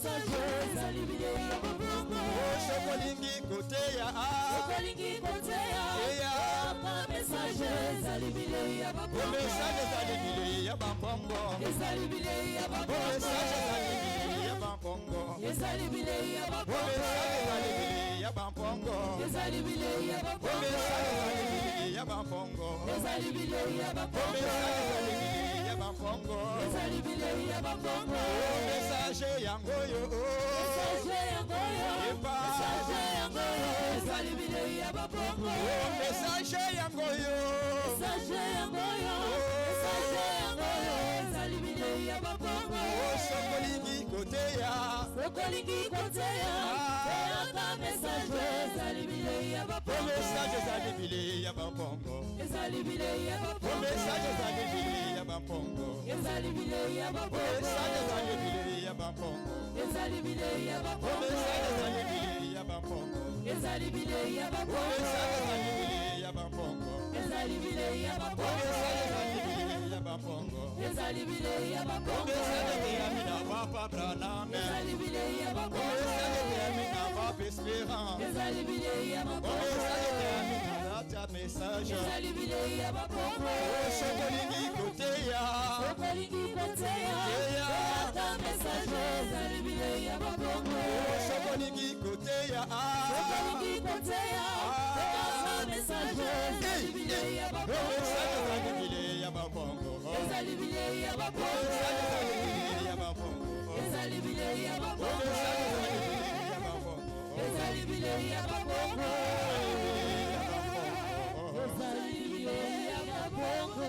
message ezali bilei ya babongo Sokolingi koteya sokolingi koteya yoka message ezali bilei ya babongo message ezali bilei ya babongo ezali bilei ya babongo message ezali bilei ya babongo ezali bilei ya babongo message ezali bilei ya babongo ezali bilei ya babongo message ezali bilei ya babongo ezali bilei ya babongo message ezali bilei ya babongo ezali bilei ya babongo message yangoyo message yangoyo message yangoyo ezali bilei ya babongo message yangoyo message yangoyo message yangoyo ezali bilei ya babongo sokolingi koteya sokolingi koteya yoka message ezali bilei ya babongo message ezali bilei ya babongo ezali bilei ya babongo message ezali bilei ya babongo ezali bilei ya babongo message ezali bilei ya babongo ezali bilei ya babongo message ezali bilei ya babongo ezali bilei ya babongo message ezali bilei ya babongo ezali bilei ya babongo message ezali bilei ya babongo ezali bilei ya babongo message ezali na papa Branham ezali bilei ya babongo message ezali na papa Espérance ezali bilei ya babongo message ezali na ta message ezali bilei ya babongo sokolingi koteya sokolingi koteya yoka message ezali bilei ya babongo sokolingi koteya sokolingi koteya yoka message ezali bilei ya babongo message ezali bilei ya babongo ezali bilei ya babongo message ezali bilei ya babongo ezali bilei ya babongo message ezali bilei ya babongo ezali bilei ya babongo ezali bilei ya babongo.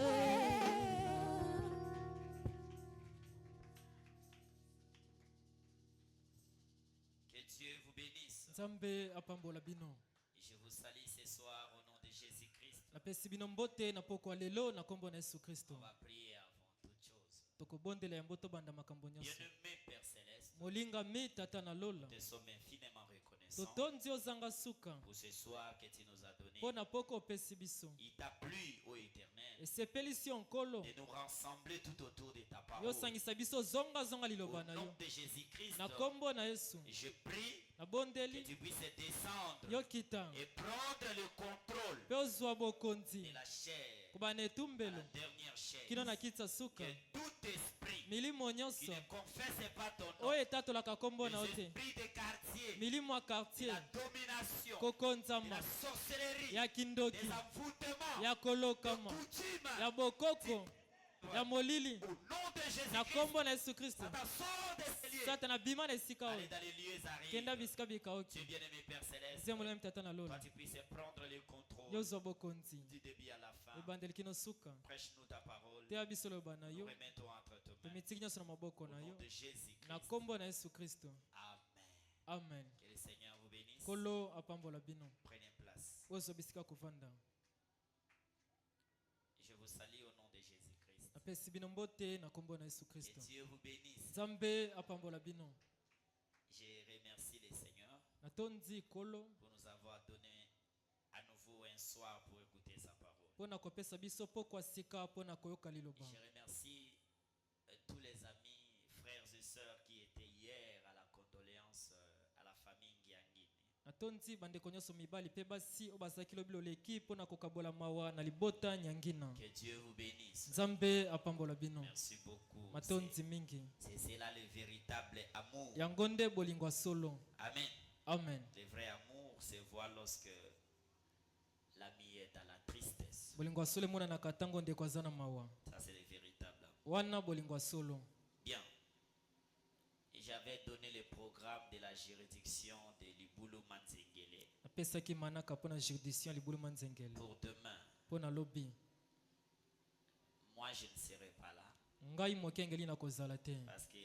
Que Dieu vous bénisse. Nzambe apambola bino. Je vous salue ce soir au nom de Jésus-Christ. Napesi bino mbote na poko lelo na kombo na Yesu Kristo. On va prier avant toute chose. Tokobondela yambo tobanda makambo nyonso. Bien-aimé Père Céleste, Molinga mi tata na lola. nous te sommes infiniment reconnaissants Totonzi ozanga suka. pour ce soir que tu nous as donné. Pona poko opesi biso. Il t'a plu, ô Éternel, Esepeli si onkolo. de nous rassembler tout autour de ta parole. Yo sangisa biso zonga zonga Au liloba na nom yo. de Jésus-Christ, Na kombo na Yesu. je prie Na que bondeli. tu puisses descendre Yo kita. et prendre le contrôle Pe ozwa de bokonzi. la chair, Kubana etumbelo. la dernière chair. Kino na kitsa suka. Que tout esprit Milimo qui nyonso. ne confesse pas ton nom, Oyo etatolaka kombo na les ote. esprits de quartier, Milimo ya de quartier. la domination, de Kokonzama. la sorcellerie, Ya kindoki. des envoûtements, Ya de kolokama. coutumes, Ya bokoko. Ya molili. au nom de Na Jésus-Christ, kombo na Yesu Kristo. Satan sort de ces lieux. Satana bima na esika Allez oyo. dans les lieux Kenda arides. bisika Dieu bikaoki. bien-aimé Père Céleste, Nzembo na mtata na toi lola. tu puisses prendre le contrôle Yozwa bokonzi. du début à la fin. Ebandeli kino suka. Prêche-nous ta parole. Teya biso loba na Nous yo. remettons entre tes mains. Tomitiki nyonso na maboko Au na nom yo. de Jésus-Christ. Na kombo na Yesu Kristo. Amen. Amen. Que le Seigneur vous bénisse. Kolo apambola bino. Prenez place. Ozwa bisika kuvanda. Je vous salue au nom de Jésus-Christ. Napesi bino mbote na kombo na Yesu Que Kristo. Dieu vous bénisse. Nzambe apambola bino. Je remercie le Seigneur Natondi kolo. pour nous avoir donné à nouveau un soir pour écouter sa parole. Pona kopesa biso pokwa sika pona koyoka liloba. Je remercie tous les amis, frères et sœurs qui étaient hier à la condoléance à la famille Ngiangini. Natondi bandeko nyonso mibali pe basi o bazaki lobilo leki pona kokabola mawa na libota nyangina. Que Dieu vous bénisse. Nzambe apambola bino. Merci beaucoup. Matonzi mingi. C'est là le véritable amour. Yangonde bolingwa solo. Amen. Amen. Le vrai amour se voit lorsque l'ami est à la tristesse. Bolingwa solo mona na katango ndeko azana mawa. Ça c'est le véritable amour. Wana bolingwa solo. Bien. Et j'avais donné le programme de la juridiction de Libulu Manzengele Napesaki manaka pona juridiction libulu manzengele. pour demain. Pona lobi. Moi, je ne serai pas là Ngai mokengeli na kozala te. parce que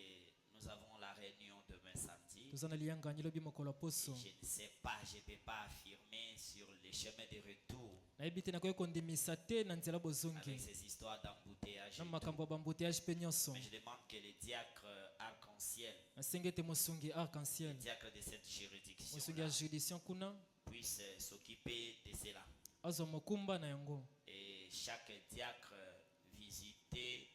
nous avons la réunion demain samedi. Tozana liyanga lobi mokolo poso. Je ne sais pas, je ne peux pas affirmer sur le chemin de retour Nayebi te nakoki kondimisa te na nzela avec bozongi. ces histoires d'embouteillage. Na et tout. makambo ya bambouteillage pe nyonso. Mais je demande que le diacre arc-en-ciel, Nasengi ete mosungi le arc-en-ciel. diacre de cette juridiction, Mosungi ya juridiction kuna puisse s'occuper de cela. azwa mokumba na yango. Et chaque diacre visiter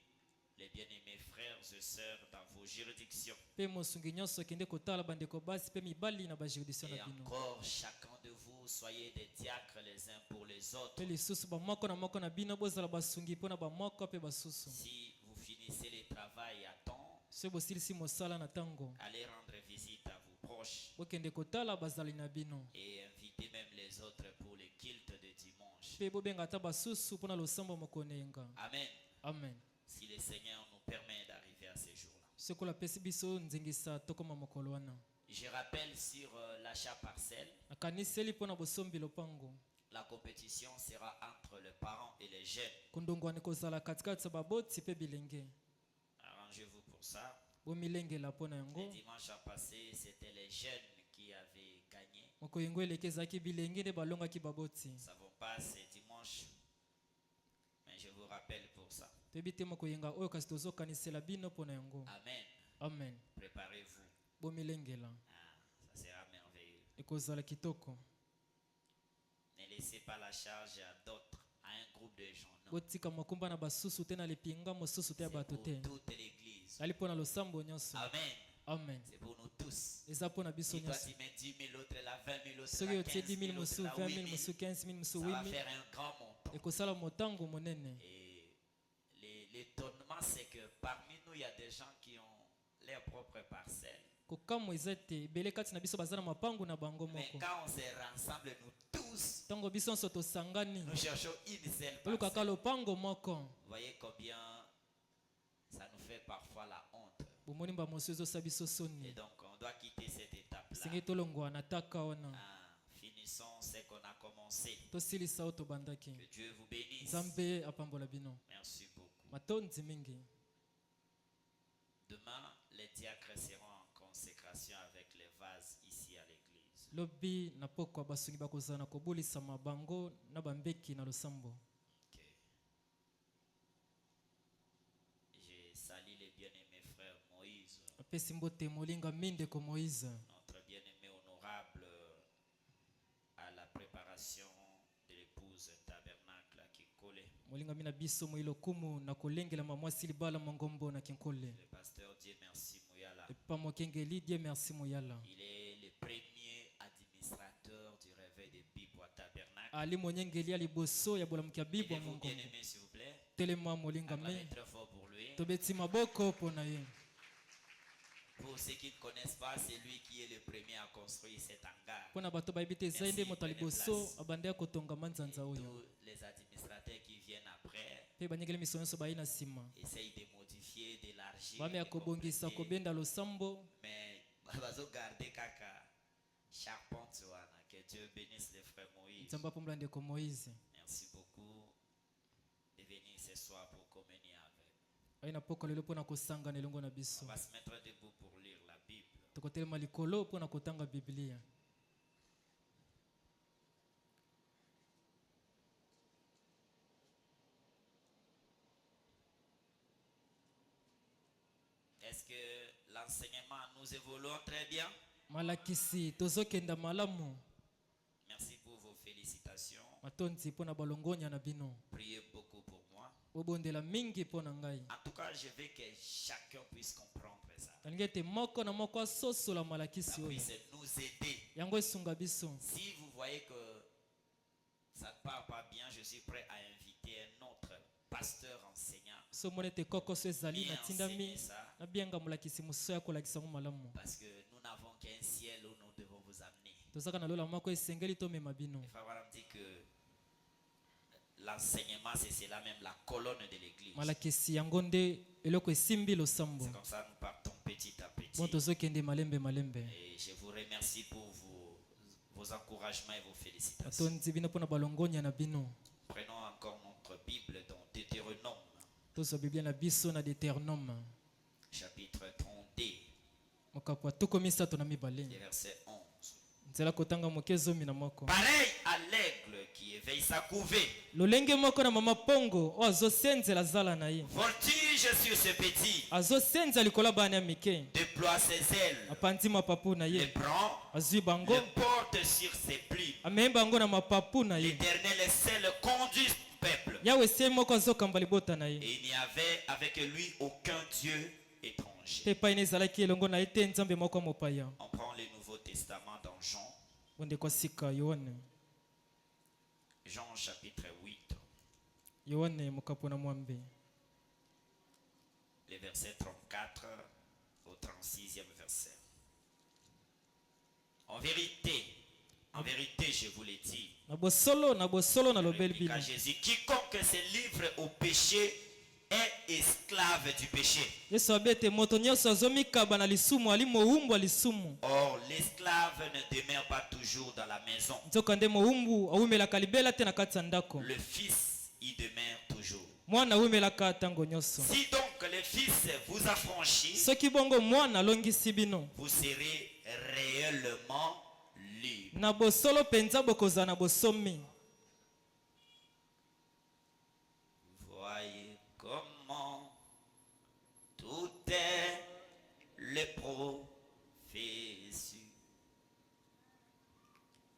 les bien-aimés frères et sœurs dans vos juridictions. mpe mosungi nyonso akende kotala bandeko basi mpe mibali na bajuridiction Et na bino. encore, chacun de vous, soyez des diacres les uns pour les autres. mpe lisusu bamoko na moko na bino bozala basungi mpo na bamoko mpe basusu. Si vous finissez le travail à temps, soki bosilisi mosala na ntango allez rendre visite à vos proches bokende kotala bazali na bino et invitez même les autres pour le culte de dimanche. mpe bobenga ata basusu mpo na losambo mokonenga. Amen. Amen. Si le Seigneur nous permet d'arriver à ces jours-là. soki apesi biso nzingisa tokoma mokolo wana. Je rappelle sur l'achat parcelle, nakaniseli mpo na bosombi lopango. la compétition sera entre les parents et les jeunes. kundongwani kozala katikati ya baboti mpe bilenge. Arrangez-vous pour ça. bomilengela mpo na Le yango. dimanche passé, c'était les jeunes qui avaient gagné. moko yango eleki ezalaki bilenge nde balongaki baboti. Nous ne savons pas c'est dimanche, mais je vous rappelle pour ça. toyebi te moko yenga oyo kasi tozokanisela bino mpo na yango. Amen. Amen. Préparez-vous. bomilengela Ça sera merveilleux. ekozala kitoko. Ne laissez pas la charge à d'autres, à un groupe de gens. Non. botika makumba na basusu te na lipinga mosusu te ya C'est bato pour te. toute l'église. ali mpo na losambo nyonso. Amen. Amen. C'est pour nous tous. eza mpo na biso Si toi nyonso. tu mets 10 000, l'autre là 20 000, l'autre soki là otie 15 10 000 000, mosu l'autre là 20 8 000 000, mosu 15 000 mosu ça va 8 000 faire un grand montant. ekosala motango monene. Et l'étonnement, c'est que parmi nous, il y a des gens qui ont leurs propres parcelles. kokamwa eza ete ebele kati na biso baza na mapangu na bango Mais moko. quand on se rassemble, nous tous, ntango biso nyonso tosangani nous cherchons une seule tolukaka parcelle. lopango moko. Vous voyez combien ça nous fait parfois la honte. bomoni bamosu ezosa biso Et soni. donc, on doit quitter cette étape-là. esengeli tolongwa na taka wana. Finissons ce qu'on a commencé. tosilisa oyo tobandaki. Que Dieu vous bénisse. nzambe apambola bino. Merci beaucoup. matondi mingi. Demain, les diacres seront en consécration avec les vases ici à l'église. lobi na pokwa basungi bakozala na kobulisama bango na bambeki na losambo. Ok. Je salue les bien-aimés frères Moïse, apesi mbote molinga mindeko moïse. notre bien-aimé honorable à la préparation de l'épouse tabernacle à Kinkole. molinga mi na biso moyi lokumu na kolengelama mwasi libala mongombo na kinkole. Le pasteur Dieu merci Mouyala. epa mokengeli die merci moyala. Il est le premier administrateur du réveil des Bibles à tabernacle. ali monyengeli ya liboso ya bolamuki ya bibwa Aimez-vous mongombo. bien-aimé s'il vous plaît. telema molinga Acclamez mi très fort pour lui. tobeti maboko mpo na ye. Pour ceux qui ne connaissent pas, c'est lui qui est le premier à construire cet hangar. mpo na bato bayebi te ezali nde moto ya liboso abandaki kotonga manzanza oyo. Tous les administrateurs qui viennent après mpe banyengeli miso nyonso bayi na nsima. essayent de modifier, d'élargir, bami ya de kobongisa compléter. kobenda losambo. Mais bazo garder kaka charpente wana. Que Dieu bénisse les frères Moïse. nzambe apambola ndeko moïse. Merci beaucoup de venir ce soir pour communier avec. ayi na pokwa lelo mpo na kosangana elongo na On biso. va se mettre debout pour lire la Bible. tokotelema likolo mpo na kotanga biblia. Est-ce que l'enseignement, nous évoluons très bien? malakisi tozokenda malamu. Merci pour vos félicitations. matondi mpo na balongonya na bino. Priez beaucoup pour moi. bobondela mingi mpo na ngai. En tout cas, je veux que chacun puisse comprendre ça. nalingi ete moko na moko asosola Ça malakisi oyo. puisse nous aider. yango esunga biso. Si vous voyez que ça ne part pas bien, je suis prêt à inviter un autre pasteur enseignant. so moni ete kokoso ezali Bien natindami enseigner ça. nabianga molakisi mosusu ya kolakisa ngo malamu. Parce que nous n'avons qu'un ciel où nous devons vous amener. tozaka na lola moko esengeli tomema bino. Il faut avoir dit que l'enseignement, c'est cela même, la colonne de l'église. malakisi yango nde eloko esimbi losambo. C'est comme ça nous partons petit à petit. bon tozokende malembe malembe. Et je vous remercie pour vos encouragements et vos félicitations. matondi bino mpo na balongonya na bino. Prenons encore notre Bible dans Deutéronome, tozwa biblia na biso na Deutéronome chapitre 32, mokapo ya tuko misato na mibale. le verset 11. nzela kotanga moke zomi na moko. Pareil à l'aigle qui éveille sa couvée, lolenge moko na mama pongo oyo azosenzela zala na ye. voltige sur ce petit, azosenza likolo ya bana ya mike. déploie ses ailes, apandi mapapu na les ye. prend, azwi bango les porte sur ses plumes. amemi bango na mapapu na ye. L'Éternel est seul conduit ce peuple. yawe sie moko azokamba libota na Et ye il n'y avait avec lui aucun Dieu étranger. te epai na ezalaki elongo na ye te nzambe moko ya mopaya. On prend le Nouveau Testament dans Jean, Bondeko sika yohane Jean chapitre 8, yohane mokapo na mwambe les versets 34 au 36e verset. En vérité, je vous l'ai dit, na bosolo na lobeli bino répliqua Jésus, quiconque se livre au péché est esclave du péché. yesu abete moto nyonso azomikaba na lisumu ali mowumbu ya lisumu. Or, l'esclave ne demeure pas toujours dans la maison. nzoka nde mowumbu awumelaka libela te na kati ya ndako, Le Fils y demeure toujours. mwana awumelaka ntango nyonso. Si donc le Fils vous affranchit, soki bongo mwana alongisi bino, vous serez réellement libre. na bosolo penza bokozala na bosomi. Voyez comment tout est les prophéties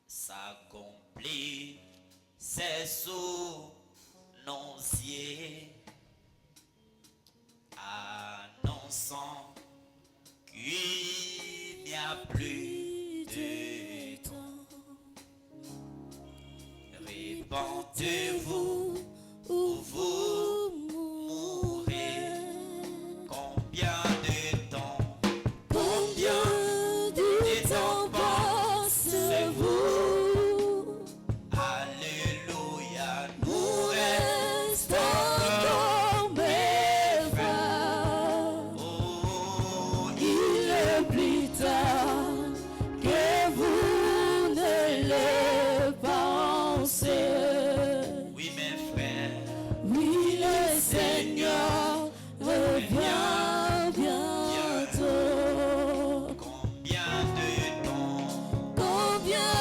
s'accomplit, c'est sous nos yeux, annonçant qu'il n'y a plus de temps. Répentez-vous ou vous mourrez. Combien de temps pensez-vous? Alléluia, nous restons mes frères. Oh, il est plus tard que vous ne le pensez. Oui, mes frères, Oui, le Seigneur revient bientôt. combien de temps Combien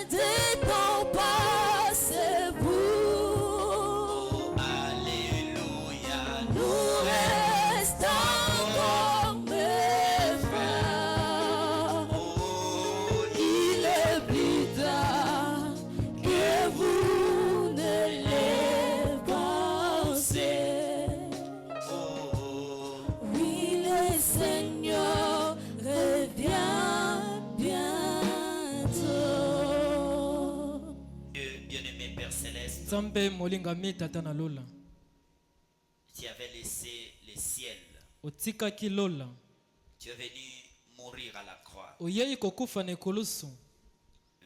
de temps passez-vous? Oh, alléluia, Nous restons comme mes frères. oh, Il est plus tard que vous ne le pensez. oh, Oui, le Seigneur revient bientôt. bien-aimé Père Céleste, nzambe molingami tata na lola, tu avais laissé le ciel, otikaki lola, tu es venu mourir à la croix, oyei kokufa na ekolusu,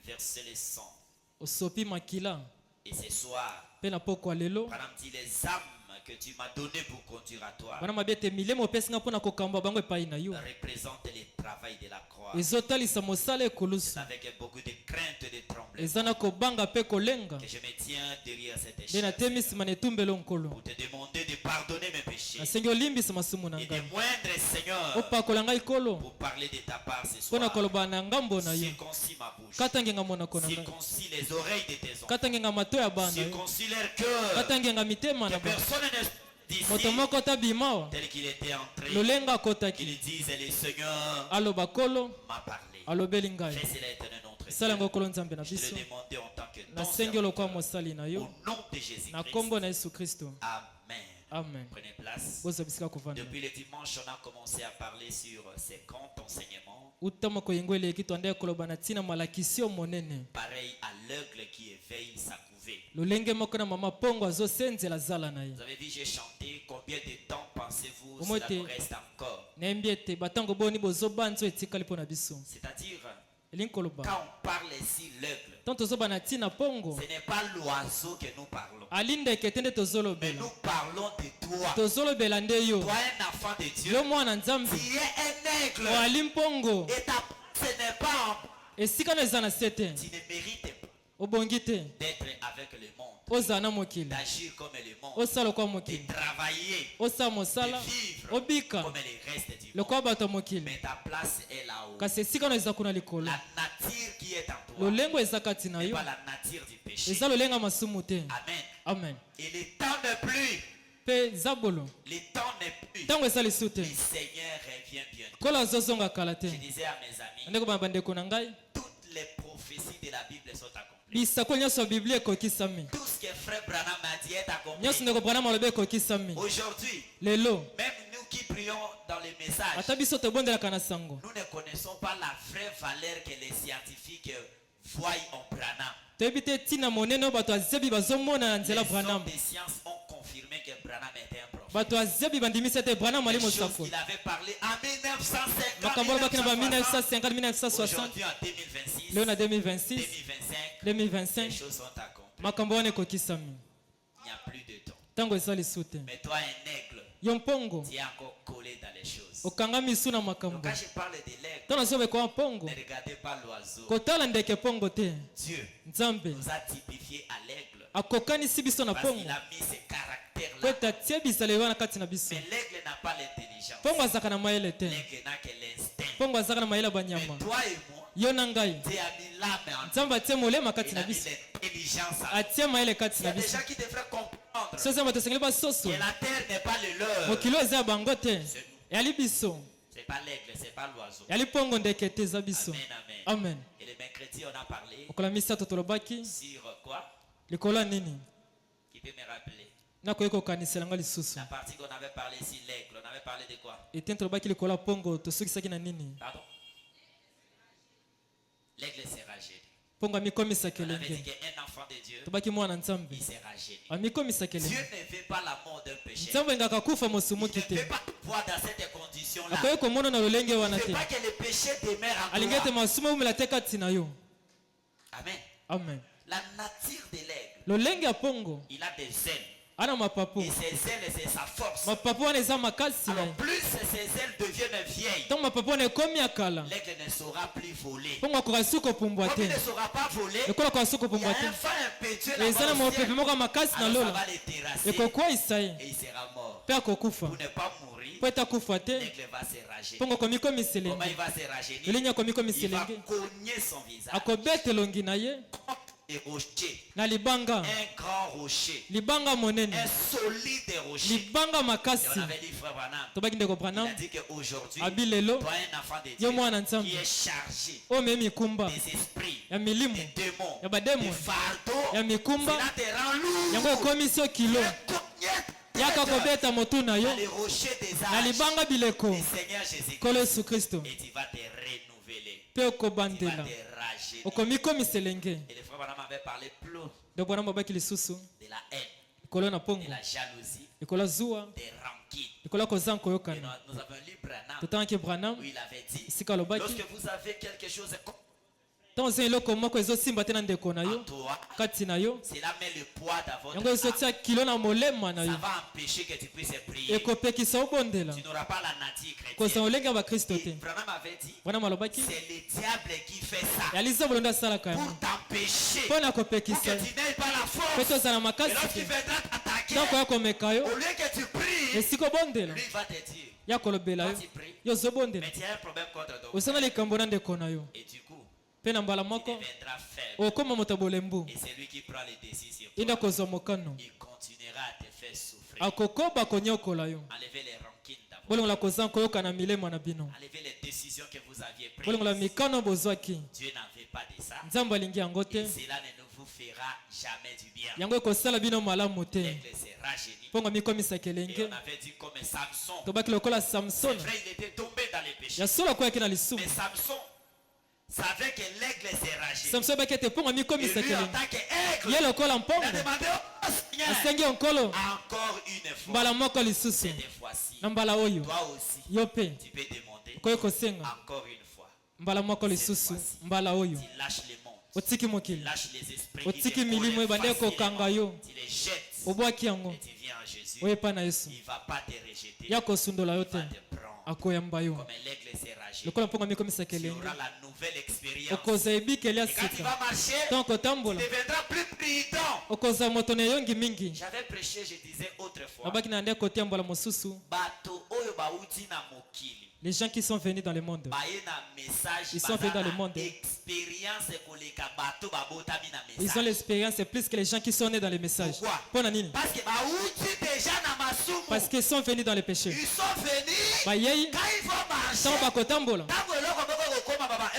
verser le sang. osopi makila Et ce soir, mpe na pokwa lelo par exemple, dit les âmes que tu m'as données pour conduire à toi bana mabi ete milemo opesinga mpo na kokamba bango epai na yo représentent le travail de la croix. ezotalisa mosala ekolusu, Avec beaucoup de crainte et de tremblement, eza na kobanga mpe kolenga. que je me tiens derrière cette nde natemi chaise nsima na etumbelo nkolo, pour te demander de pardonner mes péchés nasengi olimbisa masumu na et de ngai, moindre, Seigneur, opakola ngai kolo pour parler de ta part ce mpo na soir. koloba na ngambo na yo. Circoncis ma bouche, katangenga monoko na ngai, circoncis les oreilles de tes enfants, katangenga mato ya bana yo, circoncis leur cœur, katangenga mitema que na bango. personne ne moto d'ici moko tabimawa tel qu'il était entré, lolenga akotaki, qu'il dise le Seigneur aloba kolo m'a parlé. alobeli ngai. Fais cela, éternel notre sala yango Dieu. kolo nzambe na Je te biso, le demandais en tant que ton nasengi lokwa serviteur. mosali na yo Au nom de na Jésus-Christ. nkombo na yesu kristo, Amen. amen. Prenez place. bozwa bisika kovanda. Depuis le dimanche, on a commencé à parler sur ces grands enseignements, uta moko yengo eleki twandeki koloba na ntina malakisi oyo monene, pareil à l'aigle qui éveille sa couvée. lolenge moko na mama pongo azosenzela zala na ye. Vous avez vu, j'ai chanté. Combien de temps pensez-vous Au cela moins, nous reste encore? nayembi ete batango boni bozobanza oyo etikali mpo na biso. C'est-à-dire, elingi koloba quand on parle ici l'aigle, ntango tozoba na ntina pongo, ce n'est pas l'oiseau que nous parlons, alindeke te nde mais tozolobela, nous parlons de toi. tozolobela nde yo, Toi, un enfant de Dieu, yo mwana nzambe, tu es un aigle. oali mpongo, Et ta ce n'est pas esika no eza na se te, tu ne mérites pas obongi te d'être avec le monde, ozala na mokili, d'agir comme le monde, osala lokwa de mokili, travailler, osala mosala, de vivre obika comme le reste du monde. lokwa bato ya mokili, Mais ta place est là-haut. kasi esika no eza kuna likolo, La nature qui est en toi lolengo eza kati na n'est yo, pas la nature du péché. eza lolengo ya masumu te. Amen. Amen. Et le temps n'est plus. Mpe zabolo Le temps n'est plus. ntango eza lisu te, Le Seigneur revient bientôt. kolo azozonga kala te. Je disais à mes amis, ndeko bana bandeko na ngai, toutes les prophéties de la Bible sont accomplies. bisako nyonso ya biblia ekokisami Tout ce que frère Branham a dit est accompli. nyonso ndeko branham alobi ekokisami Aujourd'hui, lelo même nous qui prions dans les messages, ata biso tobondelaka na sango nous ne connaissons pas la vraie valeur que les scientifiques voient en Branham. toyebi te ntina monene oyo bato azebi bazomona na Les nzela hommes branham des sciences ont confirmé que Branham était un prophète. bato azebi bandimisa ete branham ali Les choses mosakoli qu'il avait parlé en 1950, makambo alobaki na ba 1960, 1950 1960 aujourd'hui en 2026, leo na 2026 2025, les 2025 choses sont accomplies. makambo wana ekokisami Il n'y a plus de temps. ntango eza lisu te Mais toi, un aigle, yo mpongo tu es encore collé dans les choses. okanga misu na Donc makambo quand je parle de l'aigle, ntango nazobekwa mpongo ne regardez pas l'oiseau. kotala ndeke mpongo te Dieu nzambe nous a typifié à l'aigle akokanisi biso na parce mpongo qu'il a mis ce po caractère-là. ete atie bizaleli wana kati na biso Mais l'aigle n'a pas l'intelligence. mpongo azalaka na mayele te L'aigle n'a que l'instinct. mpongo azalaka na mayele ya Mais banyama toi et moi, yo na ngai Dieu a mis l'âme en nous. nzambe atie molema kati Il na a mis biso l'intelligence en nous. atie mayele kati Il y a na des biso gens qui devraient comprendre so eza bato esengeli basoso que la terre n'est pas le leur. mokili oyo eza ya bango te C'est nous. eyali biso C'est pas l'aigle, c'est pas l'oiseau. eyali mpongo ndeke te eza biso Amen, amen. amen Et le mercredi, on a parlé okola misato tolobaki sur quoi? likolo ya nini Qui peut me rappeler? nakoki kokanisela nga lisusu La partie qu'on avait parlé sur l'aigle, on avait parlé de quoi? ete tolobaki likolo ya mpongo tosukisaki na nini Pardon? L'aigle sera gêné. mpongo amikomisaka On avait dit elenge qu'un enfant de Dieu, tobaki mwana nzambe il sera gêné. amikomisaka Dieu elenge ne veut pas la mort d'un péché. nzambe engaka kufa Il mosumuki ne te veut pas te voir dans cette condition-là. akoki komona na lolenge Il wana ne te veut pas que le péché demeure en alingi ete toi. masumu eumela te kati na yo Amen. amen La nature de l'aigle, lolenge ya mpongo il a des ailes. ana mapapu Et ses ailes, c'est sa force. mapapu wana eza makasi na Alors ye plus ses ailes deviennent vieilles, ntango mapapu wana ekomi akala l'aigle ne saura plus voler. mpongo akoka su kopumbwa Comme te il ne saura pas voler, lokola akoka su il y a kopumbwa te un vent impétueux eza na là-bas au mopepe ciel. moko ya makasi na Alors ça lola va le terrasser ekokweyisa ye et il sera mort. mpe akokufa Pour ne pas mourir, mpo ete akufa te l'aigle va se rajeunir. mpongo akomikomisa Comment elenge il va se rajeunir? elenge akomikomisa Il va elenge cogner son visage akobeta elongi na ye et rocher. na libanga Un grand rocher. libanga monene Un solide rocher. libanga Et makasi on avait dit, frère Branham, tobaki ndeko il branham a dit qu'aujourd'hui, abi lelo toi, un enfant de yo mwana Dieu nzambe qui est chargé oyo mee mikumba des esprits, ya milimu des démons, ya bademo des fardeaux, ya mikumba cela te rend lourd. yango ekomisi yo kilo yaka kobeta motu na yo Dans les rochers des na âges, libanga bileko le Seigneur Jésus-Christ, nkolo yesu kristo et tu vas te renouveler, mpe tu vas okobandela te rajeunir. okomikomisa elenge Et le frère Branham avait parlé plus ndo bwana babaki lisusu de la haine, likolo na de mpongo la jalousie, likolo ya zuwa des rancines. likolo ya kozanga Et nous, koyokana nous avons lu Branham totangaki branham où il avait dit, esika alobaki lorsque vous avez quelque chose ntango oza eloko moko ezosimba te na ndeko na en yo toi, kati na yo cela met le poids dans votre yango âme. ezotia kilo na molema na Ça yo va empêcher que tu puisses prier. ekopekisa obondela Tu n'auras pas la nature kozala chrétienne. olenge ya bakristo Et te Branham avait dit, bwana malobaki c'est le diable qui fait ça yali nzambe nde asalaka yango pour t'empêcher, mpo na pour que kopekisa tu n'aies pas la mpe force. tozala Et makasi lorsqu'il te viendra t'attaquer, ntango ya komeka yo au lieu que tu pries, esika obondela lui va te dire, ya kolobela quand yo tu pries, yo ozobondela mais tu as un problème contre ton osana likambo na ndeko na yo Et du coup, mpe na mbala il moko deviendra faible. okóma moto ya bolembu Et c'est lui qui prend les décisions. inde akozwa mokano Il continuera à te faire souffrir. akokoba konyokola yo Enlevez les rancines d'avoir. bolongola kozanga koyokana milema na bino Enlevez les décisions que vous aviez prises. bolongola mikano bozwaki Dieu n'en veut pas de ça. nzambe alingi yango te Et cela ne vous fera jamais du bien. yango ekosala bino malamu te L'aigle s'est rajeuni. mpongo mikomisaka Et elenge on avait dit comme Samson. tobaki lokola C'est samson vrai, il était tombé dans les péchés. ya solo akweyaki na lisumu Mais Samson savait que l'aigle s'est rajeuni. samson ayebaki ete mpongo Et amikomisaka lui, en elenge tant qu'aigle, ye lokola il a mpongo demandé au Seigneur, asengi onkolo encore une fois, mbala moko lisusu cette fois-ci, na mbala oyo toi aussi, yo mpe tu peux demander okoki kosenga encore une fois. mbala moko lisusu mbala oyo Tu lâches le monde, otiki tu mokili lâches les esprits qui otiki te milimo collent ebandi ekokanga facilement. yo Tu les jettes obwaki yango et tu viens en Jésus. oyepa na yesu Il ne va pas te rejeter, ya kosundola yo il va te te prendre. akoyamba yo Comme l'aigle s'est rajeuni, lokola mpongo amikomisaka tu elenge auras la nouvelle expérience. okozwa ebikeli ya Et quand tu sika vas marcher, ntango tu kotambola deviendras plus prudent. okozwa moto na eyongi mingi J'avais prêché, je disais autrefois, nabaki na nde kotambola mosusu bato oyo bauti na mokili. les gens qui sont venus dans le monde Baye na message, Ils sont venus dans le monde. expérience koleka bato babotami na ils ont message. l'expérience plus que les gens qui sont nés dans les messages Pourquoi? mpona nini Parce que bauti déjà na masumu. parce qu'ils sont venus dans les péchés Ils sont venus bayei quand ils vont marcher. ntango bakotambola Tango eloko moko kokoma baba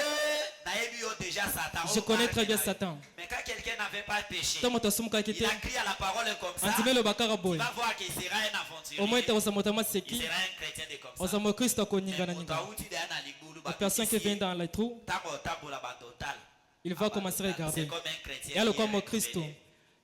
nayebi yo déjà Satan. je connais très bien Satan Mais quand quelqu'un n'avait pas péché, ntango moto asumukaki il te a crié à la parole comme ça. andimi eloba kaka Tu boye vas voir qu'il sera un omoi te aventurier. kozala moto ya Il maseki sera un chrétien de comme ça. ozala mokristo Mais akoningana moto ningana auti derrière na libulu, la personne qui vient dans les trous Tango tabola ba total. il va commencer à C'est regarder comme un chrétien. Et alors, qui est comme au Christ, renouvelé.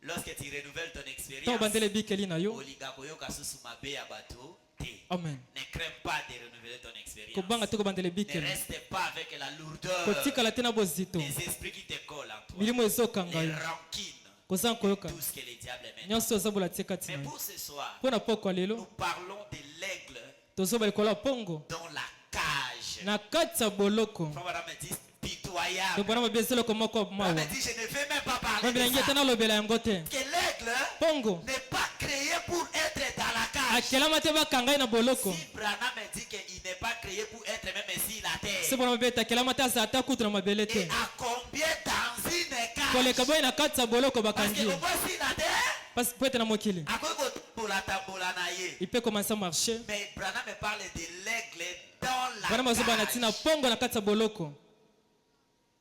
Lorsque tu renouvelles ton expérience, ntango bandele bikeli na yo olinga koyoka susu mabe ya bato te. amen Ne crains pas de renouveler ton expérience. kobanga te kobandele Ne bikeli reste pas avec la lourdeur kotikala te na bozito des esprits qui te collent en toi. milimo ezokanga Les yo rancines, kozanga koyoka tout ce que le diable met. nyonso ozabola tie kati Mais na yo pour ce soir, mpo na pokwa nous lelo parlons de l'aigle tozoba likolo ya pongo dans la cage. na kati ya boloko Frère Madame me dit pitoyable. tobona mabiesi eloko moko Madame mawa me dit je ne vais même pas parler mabila de ngi ete ça. nalobela yango te Que l'aigle pongo n'est pas créé pour être dans la cage. akelama te bakanga ye na boloko Si Branham me dit qu'il n'est pas créé pour être même si la se terre. bona mabe ete akelama te azala te akutu na mabele te Et à combien dans une koleka cage? boye na kati ya boloko Parce que bakangi le ye voici la terre. Parce- po ete na mokili À quoi tambola tambola na ye. il peut commencer à marcher Mais Branham me parle de l'aigle dans bana la bazobana cage. ntina pongo na kati ya boloko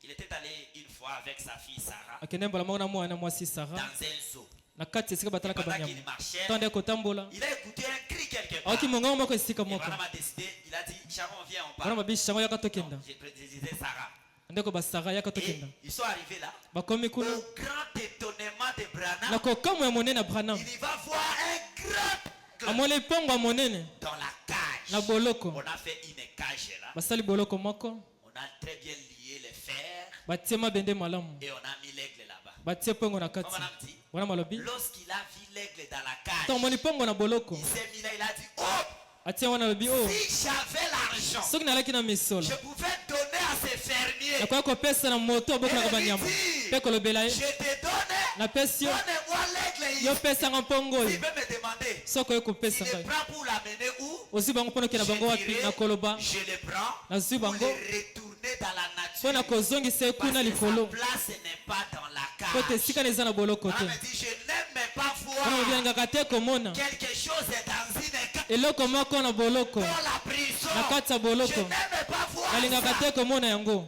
Il était allé une fois avec sa fille Sarah akende mbala moko na mwana mwasi dans sara un zoo. na kati esika batalaka Pendant banyama qu'il marchait, ntango nde kotambola il a écouté un cri quelque part. aoki mongongo moko esika Et moko Branham a décidé, il a dit, Sharon, viens, on bana parle. babishi yango yaka Non, tokenda je disais Sarah. ndeko basara yaka Et tokenda ils sont arrivés là. bakomi kuna Au grand étonnement de Branham, na kokamwe ya monene ya branham il y va voir un grand amoni pongo ya monene dans la cage. na boloko On a fait une cage là. basali boloko moko On a très bien lié les fers batie mabende malamu et on a mis l'aigle là-bas. batie pongo na Comme kati on a dit, wana malobi lorsqu'il a vu l'aigle dans la cage, ntango amoni pongo na boloko il s'est mis là, il a dit, oh, atie wana alobi o si j'avais l'argent, soki nalaki na misolo je pouvais donner à ces fermiers. nakoki kopesa na moto abokolaka banyama mpe kolobela Je ye te donne, napesi yo donnez-moi l'aigle yo ici. pesanga mpongo Il oyo peut me demander, soki oyo il kopesa le ngai prend pour l'amener où? ozwi bango mpona okenda bango Je wapi dirais, na koloba je le prends nazwi pour bango le retourner dans la mpo na nature. kozongisa ye Parce kuna que likolo sa place n'est pas dans la po te cage. esika na eza na boloko te On me dit, je n'aime pas wana voir mobialingaka te komona quelque chose dans une cage, eloko moko na boloko dans la prison. na kati ya Je boloko n'aime pas voir nalingaka ça. te komona yango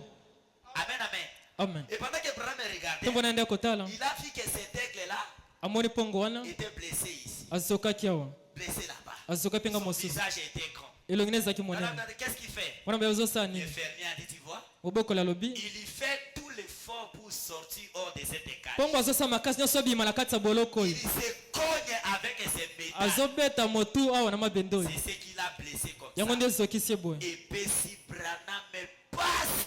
Amen, amen. amen Et pendant que Branham regardait, ntongo na nde kotala il a vu que cet aigle-là amoni pongo wana était blessé ici, azokaki awa blessé là-bas. azoka mpenga Son mosusu visage était grand. elongi ne ezalaki Madame, monene qu'est-ce qu'il fait? wana mbe ozosala Le nini fermier a dit, tu vois, mobokola alobi il y fait tout l'effort pour sortir hors de cette cage. pongo azosala makasi nyonso abima na kati ya boloko Il oyo se cogne avec ses métals. azobeta motu awa na mabende oyo C'est ce qui l'a blessé comme yango nde ça. ezokisi ye boye Et puis si Branham me passe,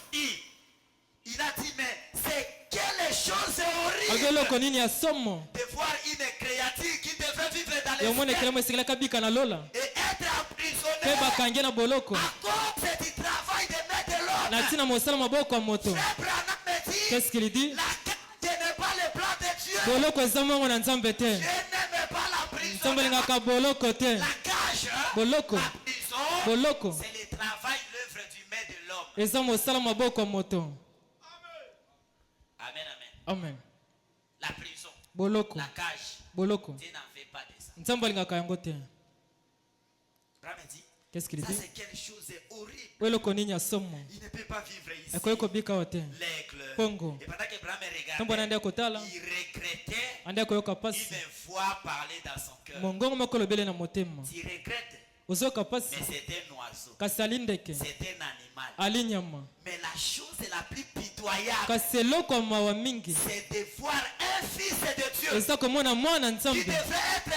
il a dit, mais c'est quelle chose abi horrible eloko nini ya somo de voir une créature qui devait vivre dans yomona les ekelemo esengelaka bika na lola et être mpe emprisonné bakangi na boloko à cause du travail de mettre l'homme. na ntina mosala maboko ya moto Frère Branham me dit, qu'est-ce qu'il dit la cage n'est pas le plan de Dieu. boloko eza mongo na nzambe te Je n'aime pas la prison. nzambe elingaka boloko te La cage, boloko la prison, boloko c'est le travail, l'œuvre du maître de l'homme. eza mosala maboko ya moto Amen, amen. amen La prison, boloko la cage, boloko Dieu n'en fait pas de ça. nzambe alingaka yango te Branham dit, qu'est-ce qu'il ça dit c'est quelque chose d'horrible. o eloko nini ya somo Il ne peut pas vivre ici. akoki kobika awa te L'aigle. Pongo. Et pendant que Branham ntango wana regardait, nde akotala il regrettait ande akoyoka une pasi fois parler dans son cœur. mongongo moko olobele na motema Tu regrettes, ozoyoka pasi mais c'est un oiseau. kasi ali ndeke C'est un animal. ali nyama Mais la chose la plus pitoyable, kasi eloko ya mawa mingi c'est de voir un fils de Dieu eza komona mwana qui nzambe devrait être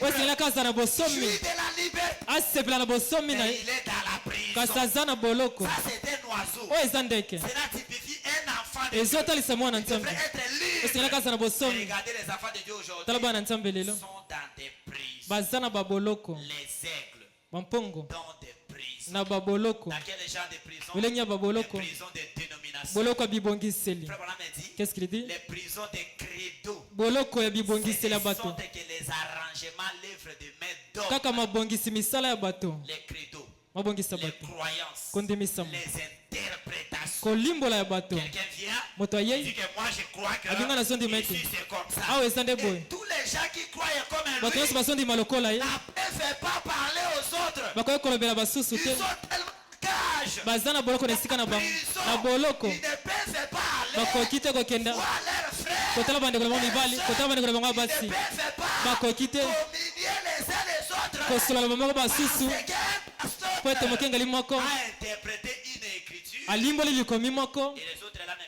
oyo libre, esengelaka aza na bosomi jouir de la liberté, asepela na bosomi na mais ye il est dans la kasi prison. aza na boloko Ça, c'est un oiseau. oyo eza ndeke Cela typifie un enfant de Dieu ezotalisa mwana qui nzambe devrait être libre. esengelaka aza na Et bosomi regardez les enfants de Dieu tala aujourd'hui bana nzambe lelo sont dans des prisons. baza na baboloko Les aigles bampongo dans des prisons. na baboloko Dans quel genre de prison? milenge ya Les baboloko prisons de dénomination. boloko ya bibongiseli Frère Branham dit, qu'est-ce qu'il dit les prisons de credo. boloko ya Ce bibongiseli ya ne bato sont que les arrangements, l'œuvre de maître d'homme. kaka mabongisi misala ya bato Les credos, mabongisi ya les bato croyances, kondemisama les interprétations. kolimbola ya bato Quelqu'un vient, moto il dit ayei que moi je crois que abinga na zondima ici ete c'est comme ça. awa eza nde Et boye tous les gens qui croient comme bato lui nyonso bazondima lokola ye ne peuvent pas parler aux autres. bakoki kolobela basusu Ils te sont tellement cages. baza na boloko na esika na bango na boloko Ils ne peuvent pas aller bakoki te kokenda voir leurs frères kotala bandeko na bango mibali kotala bandeko na bango ils ne basi peuvent pas bakoki te communier les uns les autres. kosolola bamoko basusu Parce qu'un pasteur po ete mokengali moko a interprété une écriture alimboli likomi moko et les autres là même.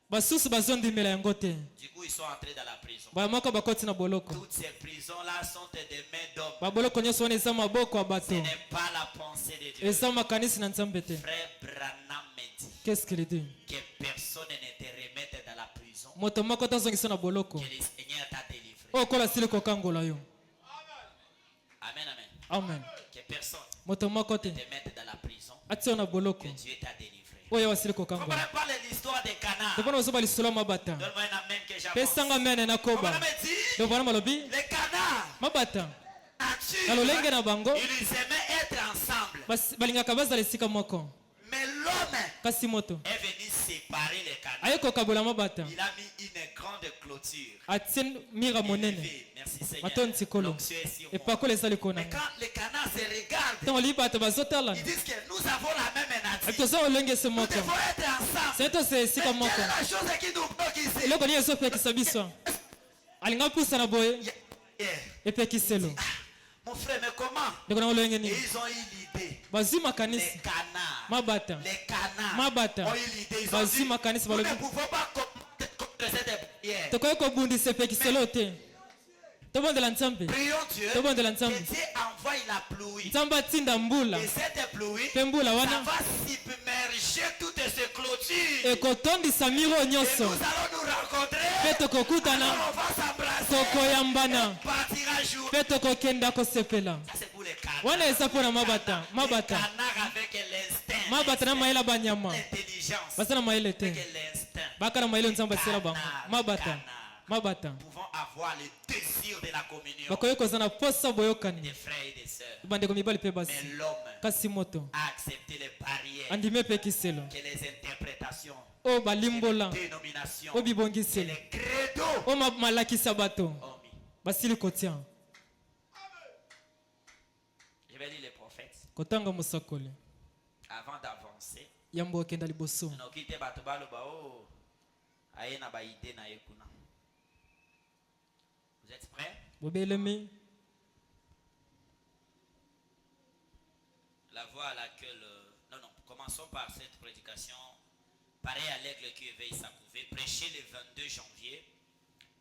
basusu bazondimela yango te Du coup, ils sont entrés dans la prison. bamoko bakoti na boloko Toutes ces prisons-là sont des mains d'hommes. baboloko nyonso wana eza maboko ya Ce bato n'est pas la pensée de Dieu. eza makanisi na nzambe te Frère Branham me dit qu'est-ce qu'il dit que personne ne te remette dans la prison. moto moko tazongisa na boloko Que le Seigneur t'a délivré. oyo kola asili kokangola yo Amen, amen. amen Que personne moto moko te ne te mette dans la prison. atia yo na boloko Que Dieu t'a délivré. oyo asili Vous kokangola comprenez pas l'histoire de Cana. topona ozoba lisolo ya mabata Donne-moi un amen que j'avance. pesanga mene na Vous koba me dit, topona malobi les Cana, mabata na nature, lolenge na bango ils aimaient être ensemble. balingaka bazala esika moko Mais l'homme kasi moto est venu séparer les Cana. aye kokabola mabata Il a mis une grande clôture. atie mira monene Élevé. Merci Seigneur. matonzi kolo L'onction est sur moi. epakola eza likolo na Mais nga quand les Cana se regardent, ntango liyi bato bazotala ils disent que nous avons la même nature. toza olenge ese Nous moko devons être ensemble. sene toza esika Mais moko quelle est la chose qui nous bloque ici? eloko nini ezopekisa biso alinga pusa na boye Yeah. epekiselo Ah, mon frère, mais comment? ndeko na olenge Et nini ils ont eu l'idée. bazwi Les makanisi Cana. mabata Les Cana Mabata. ont eu l'idée. Ils ont Bazwi dit, makanisi nous ne balobi pouvons pas contre cette prière. tokoki kobundisa epekiselo te tobondela nzambe Prions Dieu. tobondela Que nzambe Dieu envoie la pluie. nzambe atinda mbula Et cette pluie, mpe mbula ça wana va submerger toutes ces clôtures. ekotondisa miro oyo Et nous nyonso allons nous rencontrer. mpe tokokutana Alors on va s'embrasser. tokoyambana On partira jouer. mpe tokokenda kosepela Ça c'est pour les canards. wana eza mpo na mabata Les mabata canards avec l'instinct. mabata na mayele ya banyama L'intelligence. baza na mayele te Avec l'instinct. baka na mayele oyo nzambe asila bango mabata mabata Nous pouvons avoir le désir de la communion bakoki koza na posa boyokani des frères et des sœurs. bandeko mibali mpe basi Mais l'homme kasi moto a accepté les barrières andimi epekiselo que les interprétations, oyo balimbola les dénominations, oyo et bibongiseli les credos oyo malakisa bato ont mis. basili kotia Je vais lire les prophètes kotanga mosakoli avant d'avancer. yambo okenda liboso Nokite bato baloba o aye na ba idée na ye kuna. Vous êtes prêts? bobelemi La voie à laquelle non, commençons par cette prédication. Pareil à l'aigle qui éveille sa couvée, prêché le 22 janvier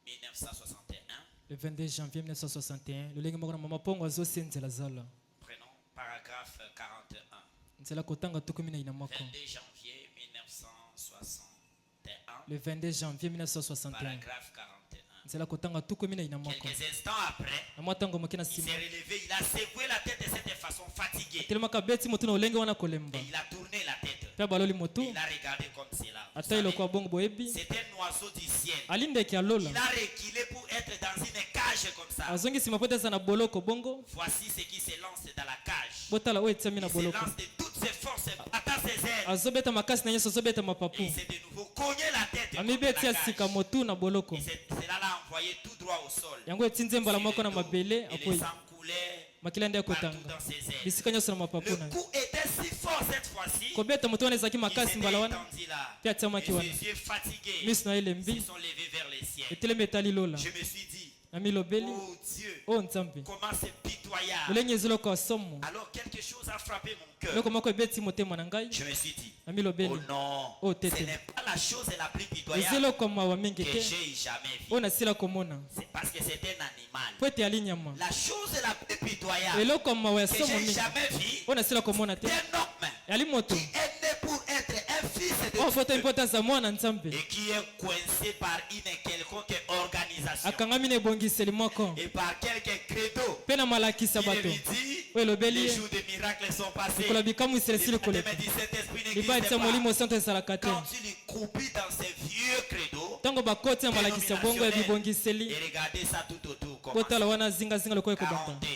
1961. le 22 janvier 1961 lolenge moko na mama pongo azosenzela zala Prenons paragraphe 41. nzela kotanga tukumi na ina moko 22 janvier 1961. le 22 janvier 1961 Paragraphe 41. nzela kotanga tukumi na ina moko Quelques instants après, na mwa ntango moke na il s'est nsima relevé, il a secoué la tête de cette façon fatiguée. atelemaka beti motu na olenge wana kolemba Et il a tourné la tête. mpe abaloli Et motu il a regardé comme cela. Vous ata savez, eloko ya bongo boyebi c'est un oiseau du ciel. ali ndeke alola Il a reculé pour être dans une cage comme ça. azongi nsima po ete aza na boloko bongo Voici ce qui se lance dans la cage. botala oyo etiami na Il se boloko lance de toutes ses forces, battant ses ailes. azobeta makasi na nyonso azobeta Et mapapu il s'est de nouveau cogné la tête contre amibeti la asika cage. motu na boloko Et cela l'a envoyé tout droit au sol. yango etinzi mbala moko na Sur le dos, mabele et le akoyi sang coulait makila nde partout akotanga dans ses ailes. bisika nyonso na mapapu Le na ye coup était si fort cette fois-ci. kobeta motu wana ezalaki Il makasi s'était mbala wana étendu là. mpe atiamaki Et wana ses yeux fatigués miso na ye se elembi sont levés vers les ciels. etelemi etali lola Je me suis dit, na milobeli oh Dieu, oyo nzambe comment c'est pitoyable. lolenge eza eloko ya somo Alors quelque chose a frappé mon cœur. eloko moko ebeti motema na ngai Je me suis dit, na milobeli oh non, Oh, ce tete. n'est pas la chose la plus eza pitoyable eloko ya mawa mingi que te j'ai jamais vue. oyo nasila komona C'est parce que c'est un animal. po ete ali nyama La chose la plus pitoyable eloko ya mawa ya que somo j'ai mingi jamais vue, oyo nasila komona te c'est un homme ali moto qui est né pour être un fils de oyo foto Dieu mpo aza mwana nzambe et qui est coincé par une quelconque organisation akangami na ebongiseli moko et par quelques credos. mpe na malakisi ya Il bato lui dit, oyo elobeli les ye jours de miracles sont passés. lokola bikamwiseli esili Les koleka du Saint-Esprit libali n'existent tia pas. molimo santo ezalaka te Quand il croupit dans ces vieux credos, ntango bakoti na malakisi ya bongo ya bibongiseli et regardez ça tout autour. Comment botala wana zingazinga lokola ekobanda 42.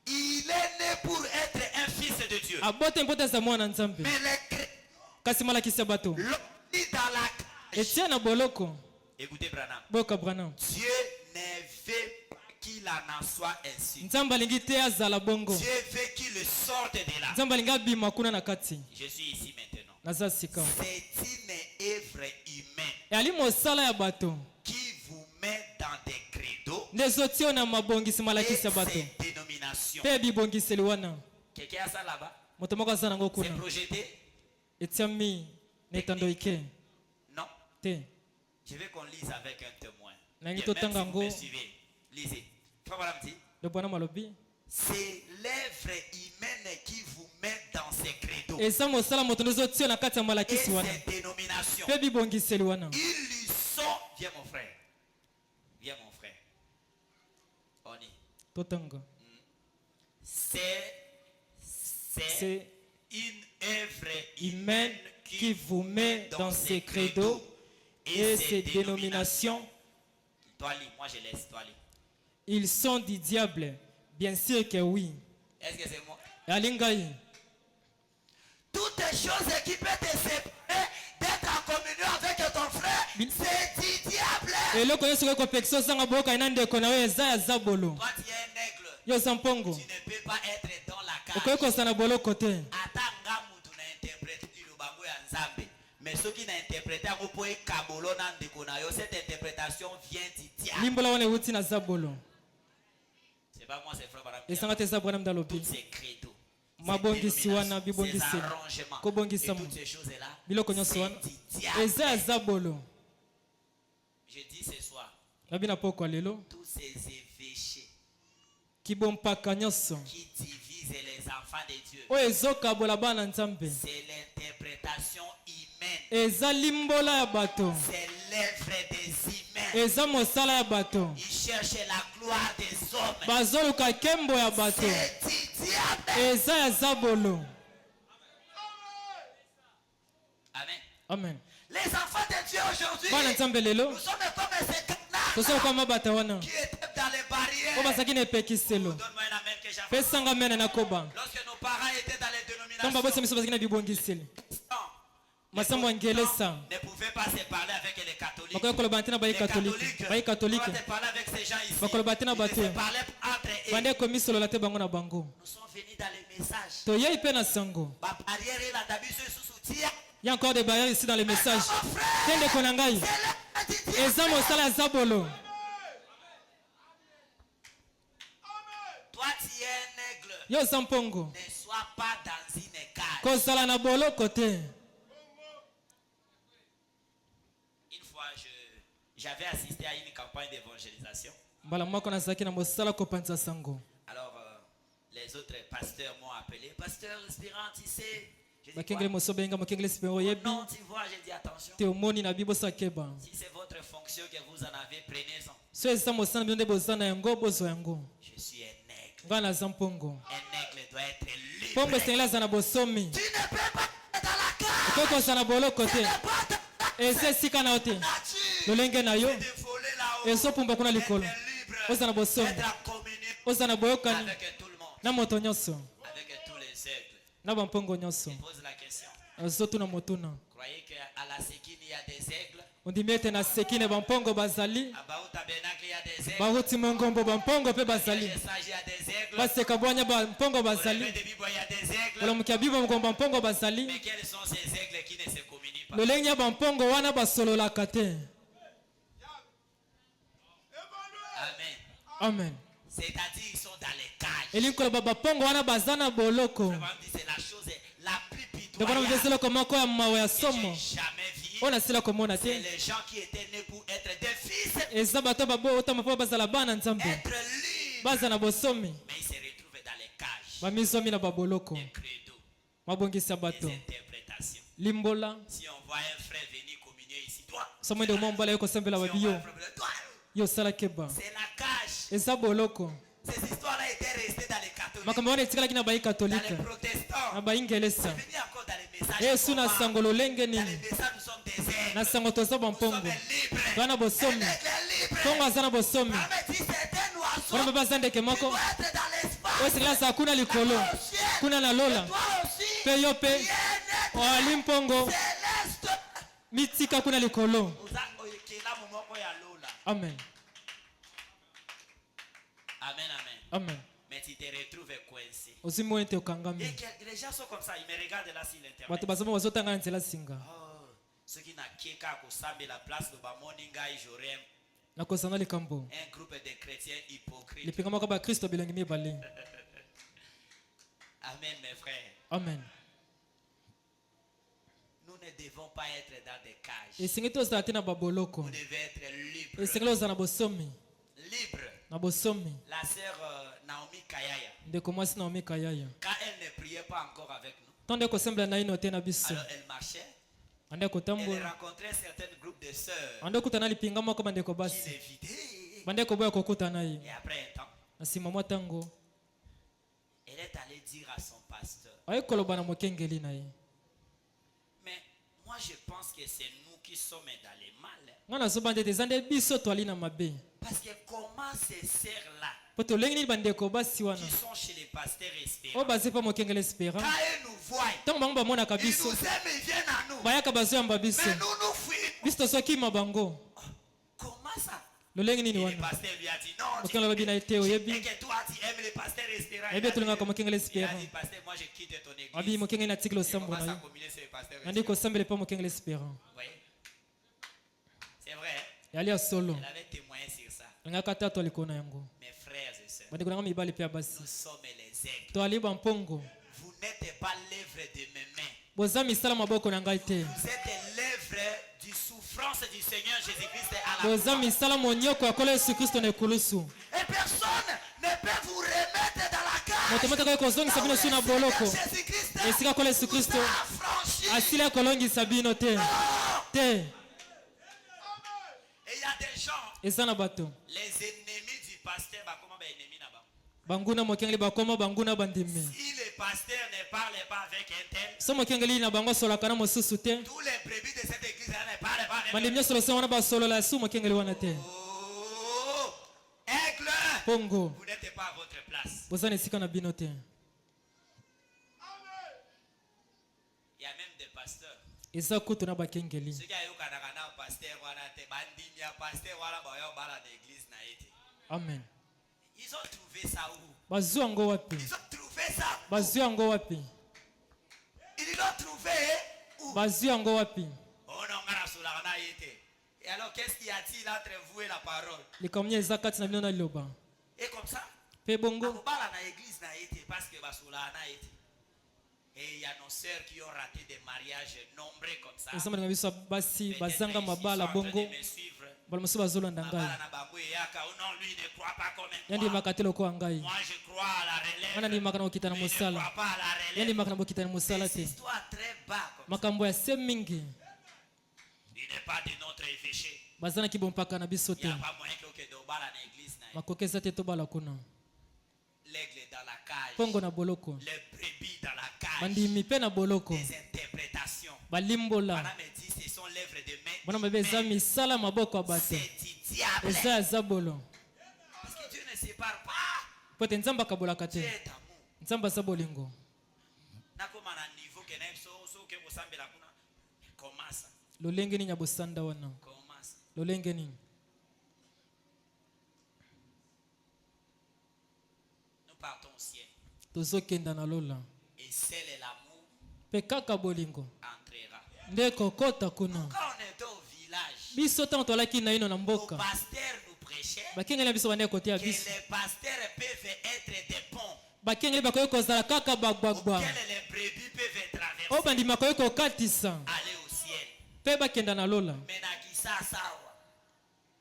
Il est né pour être un fils de Dieu. abote mpo te aza mwana nzambe Mais les credos kasi malakisi ya bato l'ont mis dans la cage. etia na boloko Écoutez, Branham. boyoka branam Dieu ne veut pas qu'il en soit ainsi. nzambe alingi te azala bongo Dieu veut qu'il sorte de là. nzambe alingi abima kuna na kati Je suis ici maintenant. naza sika C'est une œuvre humaine ali mosala ya bato qui nezotiona mabongisi malakisi ya Et bato ces dénominations. pe bibongiseli wana Quelqu'un a ça là-bas? moto moko aza nango C'est kuna projeté? etiami na etando ike Non. te Je veux qu'on lise avec un témoin. Nangi Bien, totanga même si vous me ngo. suivez, lisez. Frère Branham dit, le bwana malobi c'est l'œuvre humaine qui vous met dans ces credos. eza mosala moto nezotia na kati ya Et malakisi wana ces dénominations. pe bibongiseli wana Ils lui sont. Viens mon frère. Viens mon frère. On y. totanga C'est une œuvre humaine qui vous met dans ces credos et ces dénominations. Toi lis, moi je laisse, toi lis. Ils sont du diable. Bien sûr que oui. Est-ce que c'est moi? Alingai. Toutes les choses qui peuvent te séparer d'être en communion avec ton frère, c'est du diable. Et le connaît ce que pexo sanga boka inande kona we za ya zabolo. Toi tu es un aigle. Yo sampongo. Tu ne peux pas être dans la cage. Okoko sana bolo côté. Atanga mutu na interprète du bango ya nzambe. Mais ceux qui n'interprétent pas pour kabolo na ndeko na yo, cette interprétation vient du diable. Limbola wana wuti na zabolo. C'est pas moi, c'est frère Branham. Esanga te zabona mdalobi. Toutes ces credos. Mabongisi wana bibongisi. Kobongisa mu. Biloko nyonso wana. Eza ya zabolo. Je dis ce soir, Nabina poko lelo. tous ces évêchés Kibompaka nyonso. qui divisent les enfants de Dieu, O ezoka bola bana nzambe. c'est l'interprétation humaine, Eza limbola ya bato. c'est l'œuvre des humains. Eza mosala ya bato. Ils cherchent la gloire des hommes. Bazoluka kembo ya bato. C'est du diable. Eza ya zabolo. Amen. Amen. Les enfants de Dieu aujourd'hui, Bana nzambe lelo. nous sommes comme ces canards Tosala kwa mabata wana. qui étaient dans les barrières. O basaki na epekiselo. Donne-moi un amen que j'avance. Pesanga mene na koba. Lorsque nos parents étaient dans les Tamba bose dénominations, miso basaki na bibongiseli. les Masambo angelesa. ne pouvaient pas se parler avec les catholiques. Bakoya koloba ntina bayi Les katolike. Bayi katolike. quand tu parlais avec ces gens ici, Bakoloba ntina ils batu. se parlaient entre eux. Bande komisolola te bango na bango. Nous sommes venus dans les messages. Toyei pe na sango. Ma barrière est là, d'habitude, sous soutien. Il y a encore des barrières ici dans les messages. Mon frère, Tende konangai. c'est l'œuvre du diable. Eza mosala ya zabolo. Toi, tu es un aigle. Yo sampongo. Ne sois pas dans une cage. Kozala na bolo kote. Une fois, j'avais assisté à une campagne d'évangélisation. Mbala moko nazalaki na mosala kopanza sango. Alors, les autres pasteurs m'ont appelé. Pasteur Inspirant, tu sais. Je dis Bakengele quoi? mosobe inga mokengele sipengo yebi. Non, tu vois, j'ai dit attention. Te omoni na bibo sakeba. Si c'est votre fonction que vous en avez, prenez-en. So eza mosala bino nde bozana yango bozwa yango. Je suis un aigle. Nga na zampongo. Un aigle doit être libre. Pombo esengeli aza na bosomi. Tu ne peux pas être dans la cage. Okoki kozala na bolo kote. Tu n'es pas dans la Eza esika na yo te. nature. Lolenge na yo. C'est de voler là-haut. Ezopumba kuna likolo. Être libre. Oza na bosomi. Être en communion Oza na boyokani. avec tout le monde. Na moto nyonso. Avec tous les aigles. Na bampongo nyonso. Je pose la question. Azotuna motuna. Croyez qu'à la Sékine, il y a des aigles. Ondimi ete na sekine bampongo bazali. À Baou Tabernacle, il y a des aigles. Bahuti mongombo bampongo pe À bazali. il y a des aigles. Baseka bwanya bampongo Au bazali. Réveil de Bibo, il y a des aigles. Balamukia bibo mongombo bampongo bazali. Mais quels sont ces aigles qui ne se communient pas? Lolenge ya bampongo wana basololaka te. Amen. Amen. C'est-à-dire ils sont dans les cages. Elinkoloba bampongo wana baza na boloko. Le Bible dit c'est la chose la plus Ndobona pitoyable mveseloko moko ya mawe ya que somo. j'ai jamais vu. Ona sila komona C'est te. les gens qui étaient nés pour être des fils, Eza bato babo otama po bazala bana nzambe. être libres. Baza na bosomi. Mais ils se retrouvent dans les cages. Bamizomi na baboloko. Des credos, Mabongisa des bato. interprétations. Limbola. Si on voit un frère venir communier ici, toi. Somo ndio mombala yoko sembela Si on voit babiyo. un frère, toi. Yo sala keba. C'est la cage. Eza boloko. Ces histoires-là étaient restées dans les catholiques, Makambo wana etikala kina bayi dans katolika. les protestants. Na bayi ngelesa. C'est venu encore dans les messages. Yesu na Comment? sango lolenge Dans les nini. messages, nous sommes des aigles. Na sango toza Nous sommes bampongo. libres. Bana bosomi. Un aigle libre. Pongo aza na bosomi. Mohamed dit c'est un oiseau Wana baba aza ndeke qui moko. doit être dans l'espace. Oyo sila kuna likolo. Au ciel. Kuna na lola. Toi aussi, Pe yo pe. tu es un être Oali mpongo. céleste. Mitika kuna likolo. Oza oyekela momoko ya lola. Amen. Amen, amen. Amen. Mais tu te retrouves coincé. Ozimi ete okangami. Et les gens sont comme ça, ils me regardent là sur Bato l'internet. bazoma bazotanga na nzela singa. Oh, ceux qui n'ont qu'à la place de Bamoninga, j'aurais nakozanga likambo Un groupe de chrétiens hypocrites. lipinga moko bakristo bilongi mibale. Amen, mes frères. Amen. Nous ne devons pas être dans des cages. esengi tozala te na baboloko, Vous devez être libre. esengeli ozala na bosomi, Libre. na bosomi. La sœur Naomi Kayaya, ndeko mwasi Naomi Kayaya quand elle ne priait pas encore avec nous, tonde kosembela na ino te na biso, alors elle marchait. ande Elle kotambola, rencontrait certains groupes de sœurs ande kutana lipinga moko bandeko qui basi, l'évitaient. bandeko boya kokutana ye. Et après un temps, Na nsima mwa ntango elle est allée dire à son pasteur. aye koloba na mokengeli na ye, Mais moi je pense que c'est nous qui sommes dans les mal. nga nazobanda ete eza nde biso twali na mabe, Parce que comment ces sœurs-là po tolengi nini bandeko basi wana qui sont chez les pasteurs oyo espérants, bazi mpa mokengeli espérant, quand ils nous voient, ntango bango bamonaka ils biso nous aiment, ils viennent à nous. bayaka bazoyamba biso, Mais nous nous fuyons. biso tozokima bango. Comment ça? Lolengi Et nini le wana pasteur lui a dit non. mokengeli alobi na ye te oyebi, Et que toi tu aimes les pasteurs espérants. yebi etolingaka mokengeli Il a espérant, dit pasteur, moi je quitte ton église. abi mokengeli natikili Et osambo commence na à ye, communier sur les pasteurs nandi espérants. kosambela mpa mokengeli espérant. Vous voyez? C'est vrai, hein? yali ya solo Elle avait témoigné sur ça. alingaka tato aliko na yango. Mes frères et sœurs, bandeko nanga mibali mpe ya basi nous sommes les aigles. toali bampongo, Vous n'êtes pas l'œuvre de mes mains. boza misala maboko na ngai te, Vous êtes l'œuvre du souffrance du Seigneur Jésus-Christ à la boza croix. misala monyoko ya kola yesu kristo na ekulusu. Et personne ne peut vous remettre dans la cage. moto moko akoki kozongisa bino si na boloko Jésus-Christ esika kola yesu vous kristo a affranchi. asili kolongisa bino te te. Et il y a des gens, eza na bato les ennemis du pasteur, bah, comment bah, ennemis là-bas? banguna mokengeli bakoma banguna bandimi, Si le pasteur ne parle pas avec un tel, so mokengeli na bango asololaka na mosusu te, tous les brebis de cette église ne parlent pas avec bandimi eux. nyonso loso wana basolola su mokengeli wana te. Oh, aigle, Pongo vous n'êtes pas à votre place. boza na esika na bino te. Il y a même des pasteurs. eza kutu na bakengeli Ceux qui ont eu pasteur, voilà, te bandimi ya pasteur, voilà, bah, yo, bala d'église na été. amen. Ils ont trouvé ça où? bazwi yango wapi? Ils ont trouvé ça où? bazwi yango wapi? Ils l'ont trouvé où? bazwi yango wapi? Oh non, on a soulagé na été. Et alors, qu'est-ce qu'il y a-t-il entre vous et la parole? likambo eza kati na bino na liloba Et comme ça, mpe bongo on parle dans l'église na été parce que basoula na été. Et il y a nos sœurs qui ont raté des mariages nombreux comme ça. eza malinga biso basi Peut-être bazanga ici, ils sont mabala en train bongo de me suivre. bala mosusu bazolanda ngai Mabala na bango eyaka, oh non, lui ne croit pas comme moi. yandimaka te lokola ngai, Moi, je crois à la relève. wana ndimaka na kokita na Mais je ne mosala, crois pas à la relève. yandimaka na bokita na mosala Des te. histoires très bas comme ça. makambo ya se mingi Il n'est pas de notre évêché. bazanaki bompaka na biso Il te, n'y a pas moyen que d'obala dans l'église. makoki eza te tobala kuna. L'aigle dans la cage. Pongo na boloko, Les brebis dans la cage. bandimi mpe na boloko, Des interprétations. balimbola Bana me dit ce sont l'œuvre de main. bona mabe eza Mais misala maboko ya bato, c'est du diable. eza ya zabolo, Parce que Dieu ne sépare pas. po ete nzambe akabolaka Dieu te, est amour. nzambe aza bolingo. Nakoma na niveau que naye so ke kosambela kuna. Comment ça? lolenge nini ya bosanda wana? Comment ça? lolenge nini? Nous partons au ciel. tozokenda na lola Et seul l'amour mpe kaka bolingo entrera. nde kokota kuna. Quand on était au village, biso ntango tolaki na ino na nos mboka pasteurs nous prêchaient bakengeli na biso bande kote ya que biso, les pasteurs peuvent être des ponts bakengeli bakoki kozala kaka bagbagba auxquels les brebis peuvent traverser, oyo bandimi bakoki kokatisa aller au ciel. mpe bakenda na lola. Mais na kisasa awa,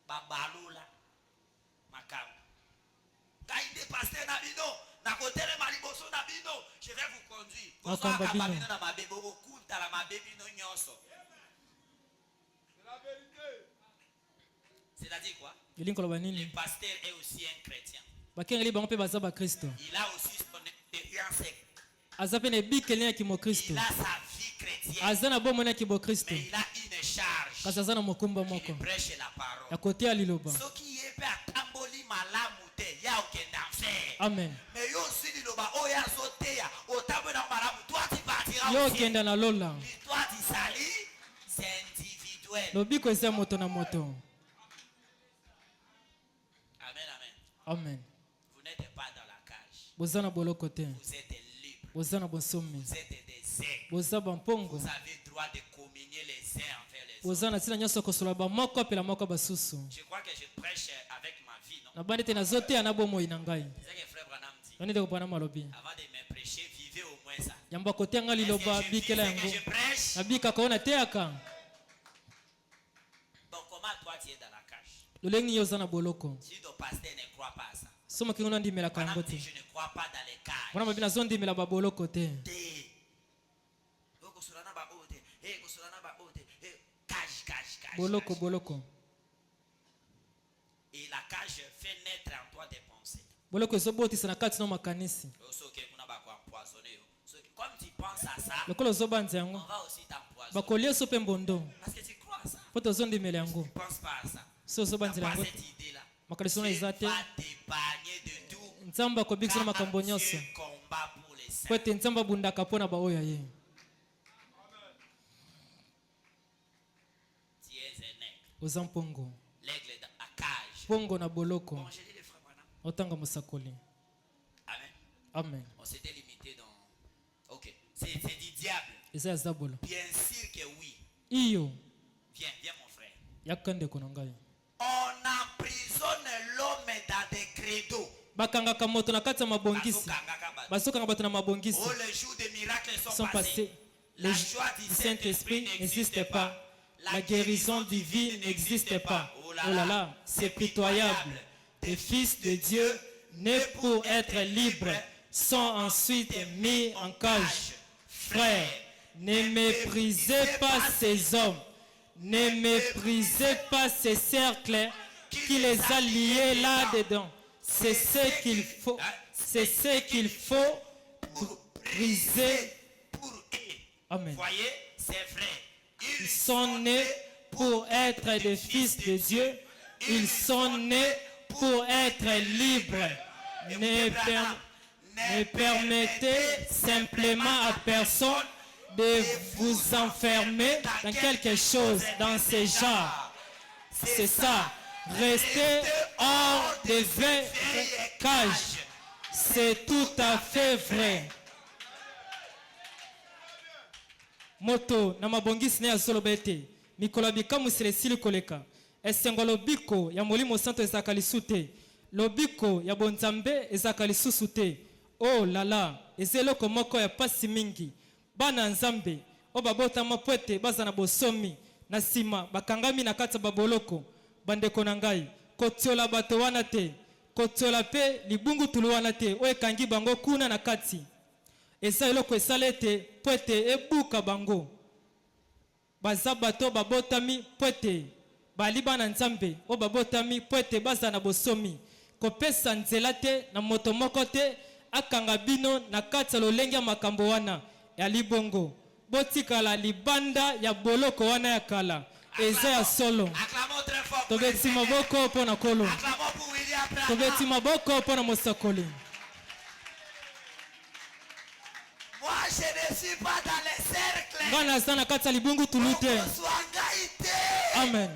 babalula makambo. Kainde pasteur na bino, na kotelema liboso na bino, je vais vous conduire. Makambo Bozwaka bino. bino na mabe, bokokuta mabe bino nyonso. C'est-à-dire quoi? elingi koloba Le nini? pasteur est aussi un chrétien. bakengeli bango mpe baza bakristo, Il a aussi son expérience. aza mpe na ebikeli ya kimokristo, Il a sa vie chrétienne. aza na bomoi ya kibokristo, Mais il a une charge. kasi aza na mokumba Il moko prêche la parole. ya koteya liloba. Soki ye pe atamboli malamu te, ya okende enfer. amen. Mais yo aussi liloba oyo azoteya, otamboli na malamu, toi tu partiras yo au ciel. okenda na lola, L'histoire du salut, c'est individuel. lobiko eza moto na moto. Amen, amen. amen. Vous n'êtes pas dans la cage. boza na boloko te, Vous êtes libres. boza na bonsomi, Vous êtes des aigles. boza bampongo, Vous avez droit de communier les uns envers les autres. boza na ntina nyonso kosolola bamoko apela moko basusu. Je crois que je prêche na bande te nazoteya na bomoi na ngai C'est que frère Branham dit. nani ndeko pana malobi Avant de me prêcher, vivez au moins ça. yamba koteya nga Est-ce liloba que je vis bikela ce que yango je prêche? nabikaka oyo nateyaka Donc comment toi tu es dans la cage? lolenge yo oza na boloko Si ton pasteur ne croit pas à ça. so mokingo nandimelaka yango Branham dit, te je ne crois pas dans les cages. wana babi nazondimela baboloko te Te. Oh, kosolana ba ote. Eh, kosolana ba ote. Eh, cage. boloko Cage. boloko Et la cage fait naître en toi des pensées. boloko ezobotisa na kati na makanisi Comme tu penses à ça, lokola ozobanza on yango va aussi t'empoisonner. bakolia so mpe mbondo Parce que tu crois à ça. po tozondimela yango Tu ne penses pas à ça. so Tu n'as ozobanzela pas yango cette idée-là. makaliso na Dieu eza te va t'épargner de tout. nzambe akobikisa na Car makambo nyonso Dieu combat pour les po saints. ete nzambe abundaka mpo na baoyo ya ye Tu es un aigle. oza mpongo L'aigle à cage. mpongo na boloko Bon, j'ai dit les frères Branham. otanga mosakoli Amen. amen On s'était limité dans... Ok. C'est du diable. eza ya zabolo Bien sûr que oui. iyo Viens mon frère. yaka ndeko na ngai On emprisonne l'homme dans des credos. bakangaka moto na kati ya mabongisi bazokanga bato na mabongisi Oh, les jours des miracles sont sont passés passés. les La jours joie du du Saint-Esprit Saint-Esprit n'existe pas la guérison divine n'existe pas oh là là c'est pitoyable les fils de Dieu nés pour être libres sont ensuite mis en cage frères ne méprisez pas ces hommes ne méprisez pas ces cercles qui les a liés là-dedans c'est ce qu'il faut pour briser. pour eux. Amen. Voyez, c'est vrai. Ils sont nés pour être des fils de Dieu. Ils sont nés pour être libres. Ne permettez simplement à personne de vous enfermer dans quelque chose dans ce genre. C'est ça. Restez hors des vraies cages. C'est tout à fait vrai. Moto na mabongisi ne azoloba ete mikolo ya bikamuselo esili koleka esengo lobiko ya molimo santo ezalaka lisu te lobiko ya bonzambe ezalaka lisusu te o lala eza eloko moko ya pasi mingi bana nzambe oyo babotama po ete baza na bosomi na nsima bakangami na kati ya baboloko bandeko na ngai kotiola bato wana te kotiola mpe libungutulu wana te oyo ekangi bango kuna na kati eza eloko esala ete po ete ebuka bango baza bato babotami po ete baliba na nzambe oyo babotami po ete baza na bosomi kopesa nzela te na moto moko te akanga bino na kati ya lolenge ya makambo wana ya libongo botikala libanda ya boloko wana ya kala eza ya solo tobeti maboko mpo na kolo tobeti maboko mpo na mosakoli. Moi, je ne suis pas dans les cercles. Nga naza na kati ya libungutulu te. Amen.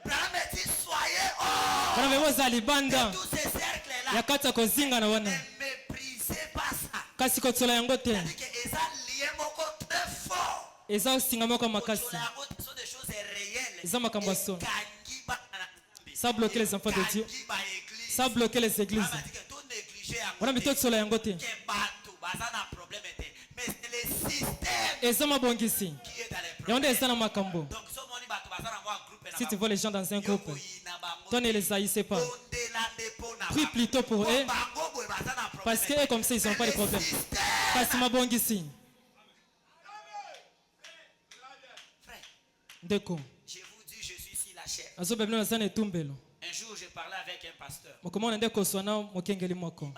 Soyez hors Bana beboza libanda de tous ces cercles-là. ya kati ya kozinga na wana Ne méprisez pas ça. kasi kotiola yango te C'est-à-dire que eza lié moko très fort. eza osinga moko makasi Kotiola yango te sont des choses réelles. eza makambo ya soni Ekangi ba na Nzambe. ça bloquer les enfants de Dieu Ekangi ba église. ça bloquer les églises Bana dit que tout négliger yango wana te. mitotiola yango te Que bato baza na problème te. Mais c'est le système eza mabongisi qui est dans les yango nde problèmes. eza na makambo. Donc so moni bato baza na moi groupe na Si tu bango. vois les gens dans un groupe, Yokoyina bango toi ne te. les haïssez pas. Bondela nde mpo na Prie bango. plutôt pour eux, Bango boye baza na problème parce te. que eux comme ça ils n'ont pas de Mais problème. le système. Kasi mabongisi Frère, ndeko je vous dis, je suis ici la chair. azobe bino naza na etumbelo Un jour, je parlais avec un pasteur. mokomona nde kozwa na mokengeli moko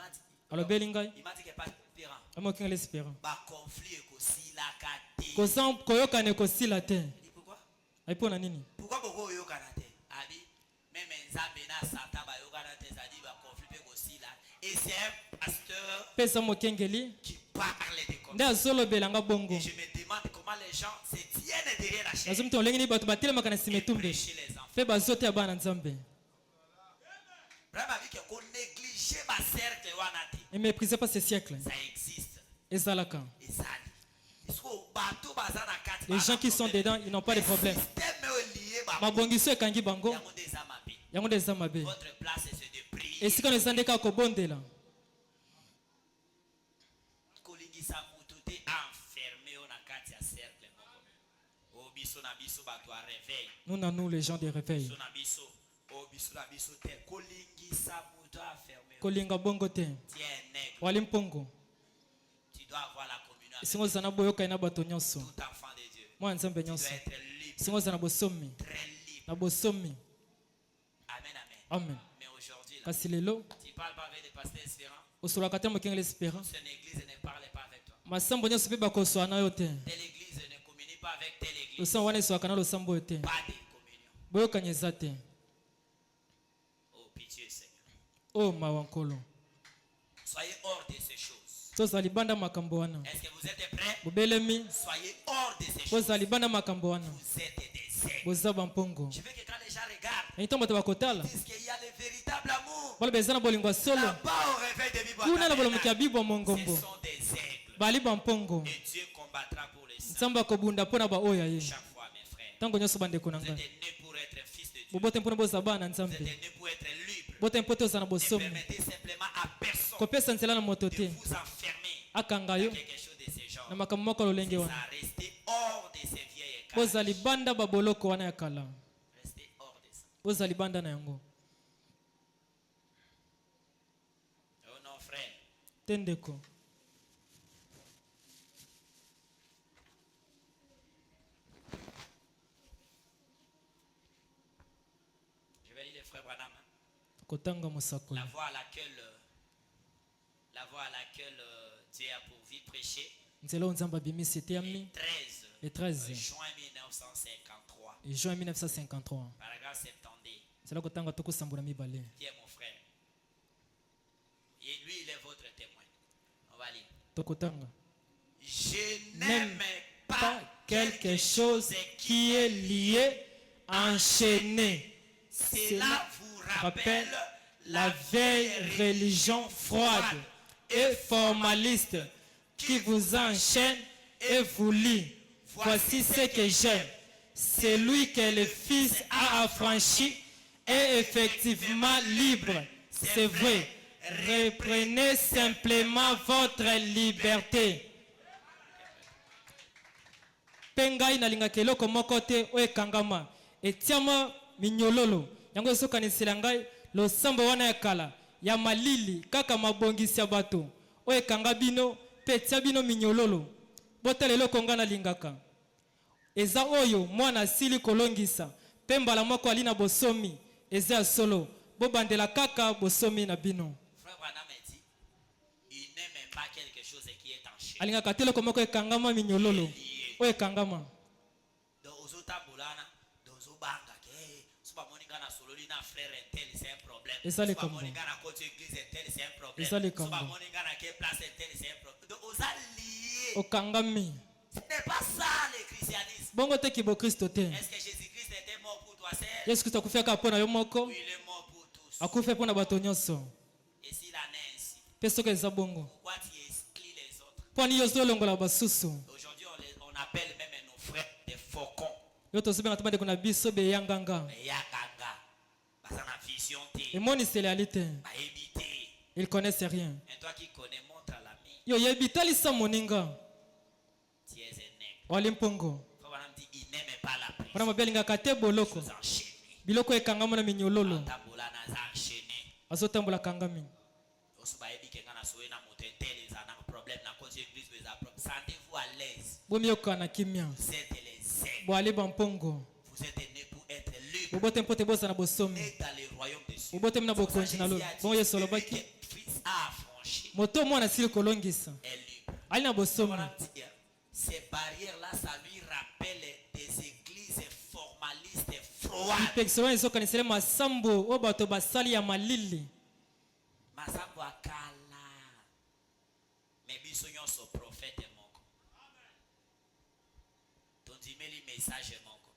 alobeli ngai Il m'a dit que pas différent. amokengeli espérant Ba conflit ekosilaka te. koyokana ekosila te Il dit pourquoi? ai mpo na nini Pourquoi boko oyokana te? Abi, même Nzambe na Satan ba yokana te, ça dit ba conflit ekosila. Et c'est un pasteur mpe eza mokengeli qui parle de comme nde azolobelanga bongo Et je me demande comment les gens se tiennent derrière la chair nazomita olenge nini bato batelemaka na nsima et etumbe prêcher les enfants. mpe bazoteya bana nzambe Vraiment, vu qu'on néglige ma cercle wana te, ne méprisez pas ce siècle ça existe. ezalaka Et ça dit. Parce que bato baza na kati, les gens qui sont dedans ils n'ont pas de problème système est lié ba mabongiso ekangi bango yango nde eza mabe. yango nde eza mabe Votre place c'est de prier. esika no eza nde kaka kobondela kolingisa mutu te enfermé yo na kati ya cercle moko o biso na biso bato ya réveil nous na nous les gens de réveil biso na biso o biso na biso te kolingisa mutu enfermé kolinga bongo te tiens nègre wali mpongo tu dois avoir la communion avec esingo ozala na boyokai na bato nyonso tout enfant de Dieu mwana nzambe tu dois nyonso être libre esingo ozala na bosomi très libre na bosomi amen amen amen mais aujourd'hui là kasi lelo tu parles pas avec des pasteurs espérants osolaka te mokengeli espérant son église ne parle pas avec toi masambo nyonso mpe bakoswa na yo te telle église ne communie pas avec telle église losambo wana eswaka na losambo oyo te pas de communion boyokani eza te oh pitié Seigneur o mawa nkolo soyez hors de ces choses tozala libanda makambo wana est-ce que vous êtes prêts bobelemi soyez hors de ces choses bozala libanda makambo wana vous êtes des aigles boza bampongo je veux que quand les gens regardent ntango bato bakotala disent qu'il y a le véritable amour baloba eza na bolingo ya solo là-bas au réveil de Bible kuna na bolomoki ya bibwa ce mongombo sont des aigles bali bampongo et Dieu combattra pour les saints nzambe akobunda mpo na baoyo ya ye chaque fois mes frères ntango nyonso bandeko na vous ngai êtes nés pour être fils de Dieu bobote mpona bozala bana na vous nzambe êtes nés pour être libres bote mpo te ozala na ne bosomi permettez simplement à personne kopesa nzela na moto de te vous enfermer akanga dans yo quelque chose de ce genre na makambo moko ya lolenge ça wana restez hors de ces vieilles bozala cages libanda baboloko wana ya kala restez hors de ça bozala libanda na yango oh non frère te ndeko je vais lire le frère Branham hein. kotanga mosakoli la voie à laquelle Dieu a pourvu prêcher nzela oyo nzambe abimisi eteyami 13 le 13 juin 1953 juin 1953 paragraphe 70 nzela kotanga tokosambola mibale tiens mon frère et lui il est votre témoin on va lire tokotanga je n'aime n'aime pas pas quelque chose qui est lié enchaîné cela vous rappelle rappelle la vieille religion froide et formaliste qui vous enchaîne et vous lie. Voici ce que j'aime. Celui que le Fils a affranchi est effectivement libre. C'est vrai. Reprenez simplement votre liberté. Pengai nalingaka eloko moko te oyo ekangama etiama minyololo yango ezokanisela ngai losambo wana ya kala ya malili kaka mabongisi ya bato oyo ekanga bino mpe etia bino minyololo botala eloko ngai nalingaka eza oyo mwana asili kolongisa mpe mbala moko ali na bosomi eza ya solo bobandela kaka bosomi na bino frère Branham dit il n'aime pas quelque chose qui est enchaîné alingaka te eloko moko ekangama minyololo oyo ekangama donc ozotambolana donc ozobanga ke so bamoni nga na sololi na frère intel c'est un problème Eza so likambo. bamoni nga na koti église intel c'est un problème Eza likambo. so bamoni nga na ke place intel c'est un problème donc oza lié okangami ce n'est pas ça le christianisme bongo te kibokristo te est-ce que Jésus-Christ était mort pour toi seul yesu kristo akufi kaka mpo na yo moko il est mort pour tous akufi mpo na bato nyonso et s'il en est ainsi mpe soki eza bongo pourquoi tu exclus les autres mpo ani yo ozolongola basusu aujourd'hui on appelle même nos frères des faucons yo tozobenga te bandeko na biso beyanganga eyakanga baza na vision te emoniseli ali te bayebi te ils connaissent rien et toi qui connais montre à l'ami yo yebi talisa moninga tu es un nègre wali mpongo Frère Branham dit il n'aime pas la prison mpona mabe alingaka te boloko vous enchaînez biloko ekangama na minyololo tambola naza enchaîné azotambola kangami oso bayebi ke nga na soye na moto etel eza na problème na koti église eza problème sentez-vous à l'aise bomiyokaka na kimia vous êtes les aigles boali bampongo vous êtes nés pour être libres bobote mpo te bozala na bosomi nés dans le royaume des cieux bobote mi na bokonzi na lolo bongo yesu celui alobaki que Christ a affranchi moto mwana asili kolongisa est libre ali na bosomi Voilà, ces barrières-là, ça lui rappelle des églises formalistes froides. mipekiselo wana ezokanisele masambo oyo bato basali ya malili Masambo akala. Mais biso nyonso prophète moko. Tondimeli message moko.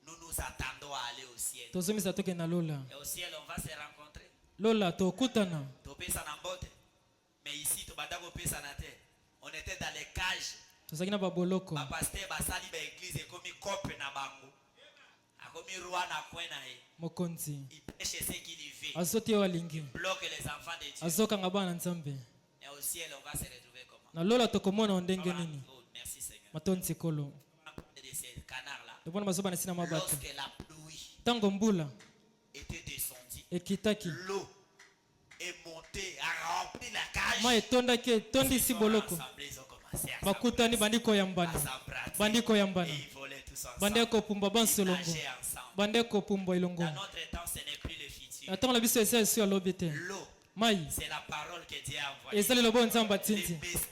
Nous nous attendons à aller au ciel. tozomisa toke na lola Et au ciel, on va se rencontrer. lola tokutana Topesa na mbote. Mais ici, tobanda kopesa na te. On était dans les cages. tozalaki na baboloko Ba pasteur basali ba église ekomi kope na bango. akomi roi na coin na ye. mokonzi Il prêche ce qu'il y veut. azote oyo alingi Bloque les enfants de Dieu. azokanga bana nzambe Et au ciel, on va se retrouver comment? na lola tokomona o ndenge Voilà. nini Oh, merci Seigneur. matonzi kolo On va parler de ces canards-là. tobona bazobana nsina mabato Lorsque la pluie ntango mbula était descendue, ekitaki l'eau est montée, a rempli la cage. mai etondaki etondisi boloko Ensemble, ils ont commencé à bakutani bandi koyambana s'emprunter. bandi koyambana Et ils volaient tous ensemble. bandi kopumba Ils bansolongo nageaient ensemble. bandi kopumbwa ilongo Dans notre temps, ce n'est plus le futur. na ntango na biso eza esu alobi te L'eau, mai c'est la parole que Dieu a envoyée. ezali lobo nzambe Les atindi messages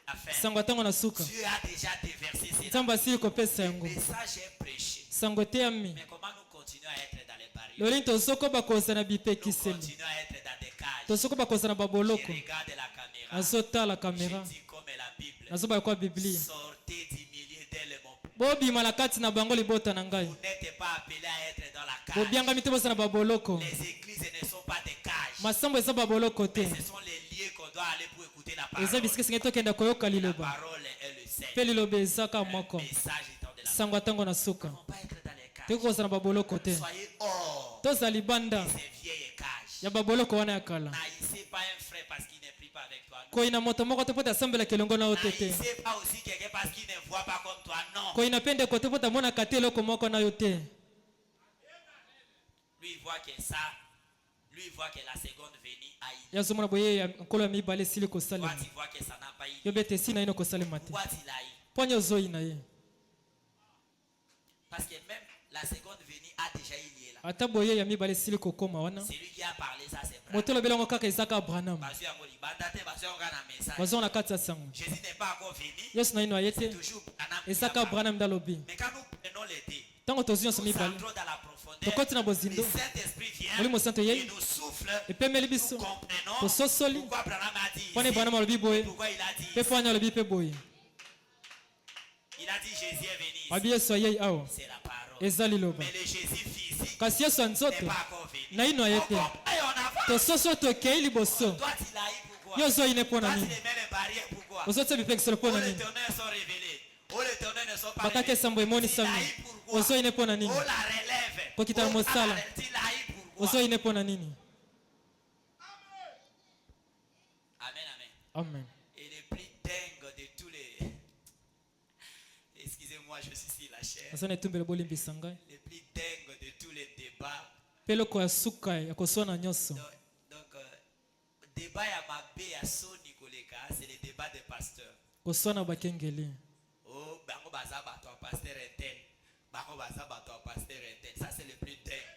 à faire. sango ya ntango na suka Dieu a déjà déversé ces nzambe asili kopesa yango messages est prêché. sango eteyami Mais comment nous continuons à être dans les barrières? lolini tozokoba kozala na Nous bipekiseli continuons à être dans des cages. tozokoba kozala na Je baboloko regarde la caméra. nazotala kamera Je dis comme la Bible. nazoba kwa biblia Sortez du milieu d'elle, mon peuple. bobima na kati na bango libota na ngai Vous n'êtes pas appelés à être dans la cage. bobiangami te bozala na baboloko Les églises ne sont pas des cages. masambo eza baboloko te Ce sont les lieux qu'on doit aller pour écouter la eza parole. bisika esengi tokenda koyoka La liloba parole est le sel. mpe liloba ezaka moko Message étant de la sango ya ntango na suka parole. On ne va pas être dans les cages. toki kozala na baboloko te Soyez hors tozala libanda de ces vieilles cages. ya baboloko wana ya kala N'haïssez pas un frère parce qu'il ne prie pas avec toi. Non. koyina moto moko te mpo te asambelaka elongo na yo te te N'haïssez pas aussi quelqu'un parce qu'il ne voit pas comme toi. Non. koyina mpe ndeko te mpo te amonaka te eloko moko na yo te Lui, il voit que ça. Lui, il voit que la seconde venue a eu. ye azomona boye ya nkolo ya mibale esili Toi, kosalema tu vois que ça n'a pas eu. yo bete esi na ye na kosalema te Pourquoi tu l'as eu? mpo nye ozoyi na ye Parce que même la seconde venue a déjà eu lieu là. ata boye ya mibale esili kokóma wana Celui qui a parlé, ça c'est vrai. moto olobeli yango kaka ezaka abraham Parce yango libanda te, parce yango na message. bazonga na kati ya sango Jésus n'est pas encore venu. yesu na ye no aye te C'est toujours Branham qui a ezaka parlé. abraham nde alobi Mais quand nous prenons les deux, ntango tozwi nyonso nous mibale entrons dans la profondeur. tokoti na Le bozindo Saint-Esprit vient, molimo santo il yei nous souffle, epemeli nous biso comprenons tososoli pourquoi Branham a dit mpona ici, abraham alobi et boye pourquoi il a dit mpe ici. fo wana alobi mpe boye Il a dit Jésus est venu ici. abi yesu ayei awa C'est la parole. eza liloba Mais le Jésus physique kasi yesu ya n'est nzoto pas encore venu. na ye no aye On te comprend et on avance. tososo tokei liboso Toi, tu l'as eu pourquoi? yo ozoyi ne mpo Toi, na tu nini les mets les barrières pourquoi? ozotia bipekiselo mpo Oh, na les nini ténèbres sont révélés. Oh, les ténèbres ne sont pas bakaki révélés. esambo Tu l'as emonisami eu pourquoi? ozoyi ne mpo na nini Oh, la relève. Kokita na Oh, mosala. tu l'as eu pourquoi? ozoyi ne mpo na nini Amen, amen. amen Et le plus dingue de tous les... Excusez-moi, je suis sur la chair. aza na etumbelo bolimbisa ngai Le plus dingue de tous les débats. mpe eloko ya suka ya koswana nyonso Donc, débat ya mabe ya soni koleka, c'est le débat des pasteurs. koswana bakengeli Oh, bango baza bato ya pasteur intel. Bango baza bato ya pasteur intel. Ça, c'est le plus dingue.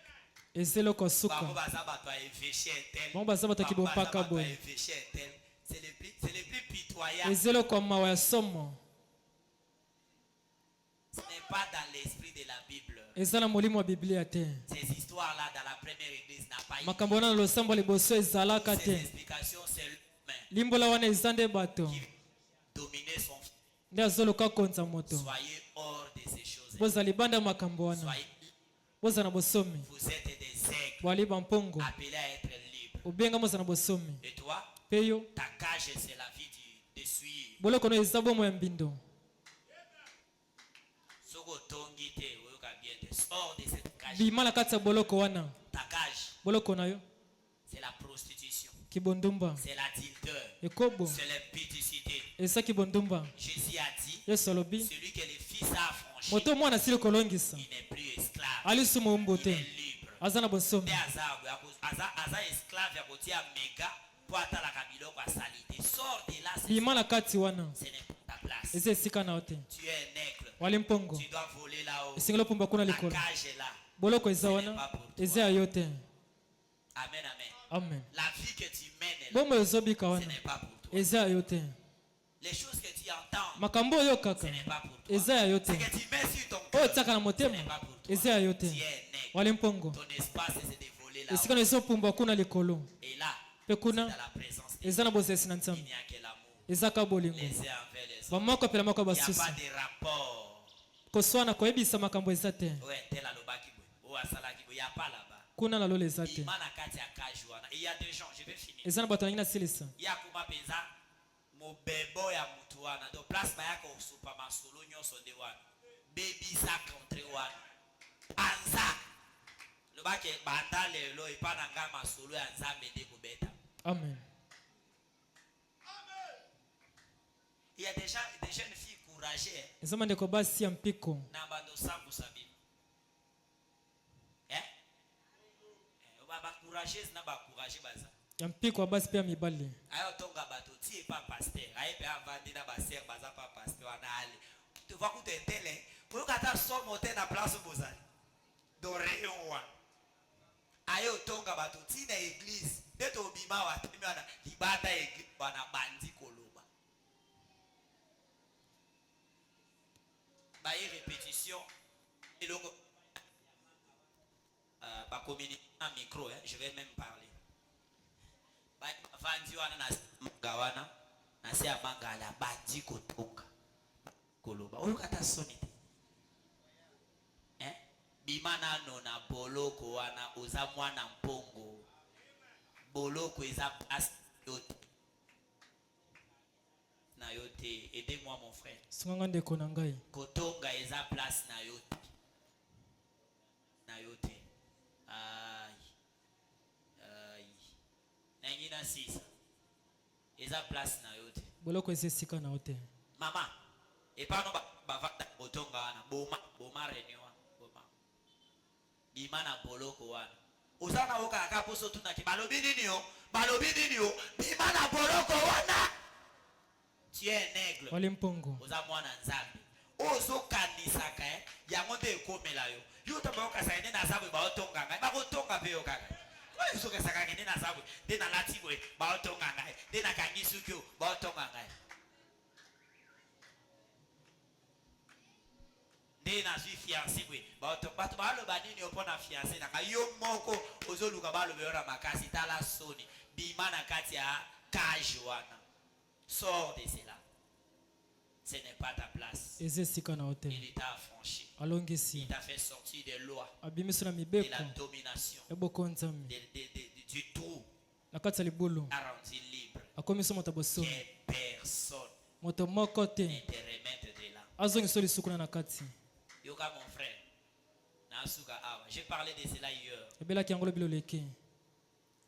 eza eloko ya Bango suka baza bato ya évêché intel. bango baza bato ya Bango baza kibompaka bato ya boye évêché intel. C'est le plus pitoyable. eza eloko ya mawa ya somo Ce n'est pas dans l'esprit de la Bible. eza na molimo ya biblia te Ces histoires-là, dans la première église, n'a pas eu. makambo wana na losambo ya liboso ezalaka Ces te explications, c'est l'humain limbola wana eza nde bato qui domine son fils. nde azoluka konza moto Soyez hors de ces choses. bozala libanda ya makambo wana Soyez, bozala na bosomi vous êtes des aigles bwali bampongo appelés à être libres. obenga mozala na bosomi Et toi, mpe yo ta cage, c'est la vie de suivre. boloko no eza bomo ya mbindo Sogo tongi te, oyoka bien te. Sors de cette cage. bima na kati ya boloko wana Ta cage, boloko na yo c'est la prostitution. kibondumba C'est l'adultère. ekobo C'est l'impudicité. eza kibondumba Jésus a dit, yesu alobi celui que le Fils a affranchi, moto mwana asili kolongisa il n'est plus esclave. alisuma umbu Il te est libre. aza na bosomi Nde aza esclave ya kotia mega po atalaka biloko asali te. Sors de là, bima na kati wana ce n'est pas ta place. eza esika na yo te Tu es un aigle. wali mpongo Tu dois voler là-haut. esengeli opumba kuna La likolo cage est là. boloko eza wana eza ya yo te Amen, amen. amen La vie que tu mènes là, bomoi ezobika ce wana n'est pas pour toi. eza ya yo te Les choses que tu entends, makambo oyo ce kaka n'est pas pour toi. eza ya yo te Ce que tu mets sur ton oyo cœur, otiaka na ce motema n'est pas pour toi. eza ya yo te Tu es un aigle. wali mpongo Ton espace, c'est de voler esika là-haut. na ezopumba kuna likolo Et là, mpe c'est kuna dans la présence de eza na bozalisi na Dieu. Il nzambe n'y a que l'amour. ezaka bolingo Les uns envers les autres. bamoko apela moko ya Il n'y a basusu pas de rapport. koswana koyebisa makambo eza te Ouais, tel alobaki boy. Oh, asalaki boy. Il n'y a pas là-bas. kuna na lolo eza te Il m'a na kati ya cage wana. Et il y a des gens, je vais finir. eza na bato nangi nasilisa Il y a kuma penza mobebo ya mutu wana. Donc place bayaka osupa masolo nyonso nde wana. Baby sa contre wana. anza loba ke banda lelo ipana nga masolo ya nzambe nde kobeta. Amen. Il y a des jeunes filles courageuses Ezama ndeko basi ya mpiko. na bando sambu sabino. Ba courageuse na ba courageux baza. Ya mpiko wa basi pia mibali. Ayo tonga bato ti pas pasteur. Aye pe avandi na ba sœur baza pas pasteur na ale. Tu vas kute tele. Pour kata so monter na place bozali. Doréon wa. Ayo tonga bato ti na église. Deto bima wa temi wana libata église bana bandi koloba. Ba répétition et longo ba communiquer en micro, je vais même parler. Ba vandi wana na gawana na se amangala bandi kotoka koloba. Oyo kata sonite. Bimana no na boloko wana oza mwana mpongo. Boloko eza place yote. Na yote, aidez-moi mon frère. Sunganga ndeko na ngai. Kotonga eza place na yote. Na yote. Nengina sisa. Eza place na yote. Boloko esika na yote. Mama, epano bavanda kotonga wana boma renyo boma. Bimana boloko wana. Usana woka akaposo tunaki balobi nini yo? Bimana boloko wana. Tu es un aigle. Wali mpongo. Oza mwana nzambe. Ozo kanisaka yango nde ekomela yo. Yo tabaoka saine na zabwe ba otonga ngai. Ba kotonga pe yo kaka. Oyo soka saka ngene na zabwe. De na latibwe ba otonga ngai. De na kangisukyo ba otonga ngai. De na zui fiancé bwe ba otonga. Bato ba lo banini opona fiancé na yo moko ozo luka ba lo beora makasi tala soni. Bimana kati ya kajuana. Sors de cela. Ce n'est pas ta place. Il t'a affranchi. Il t'a fait sortir des lois, de la domination, du trou. A rendu libre. Que personne ne te remette de là. Yoka mon frère. J'ai parlé de cela hier.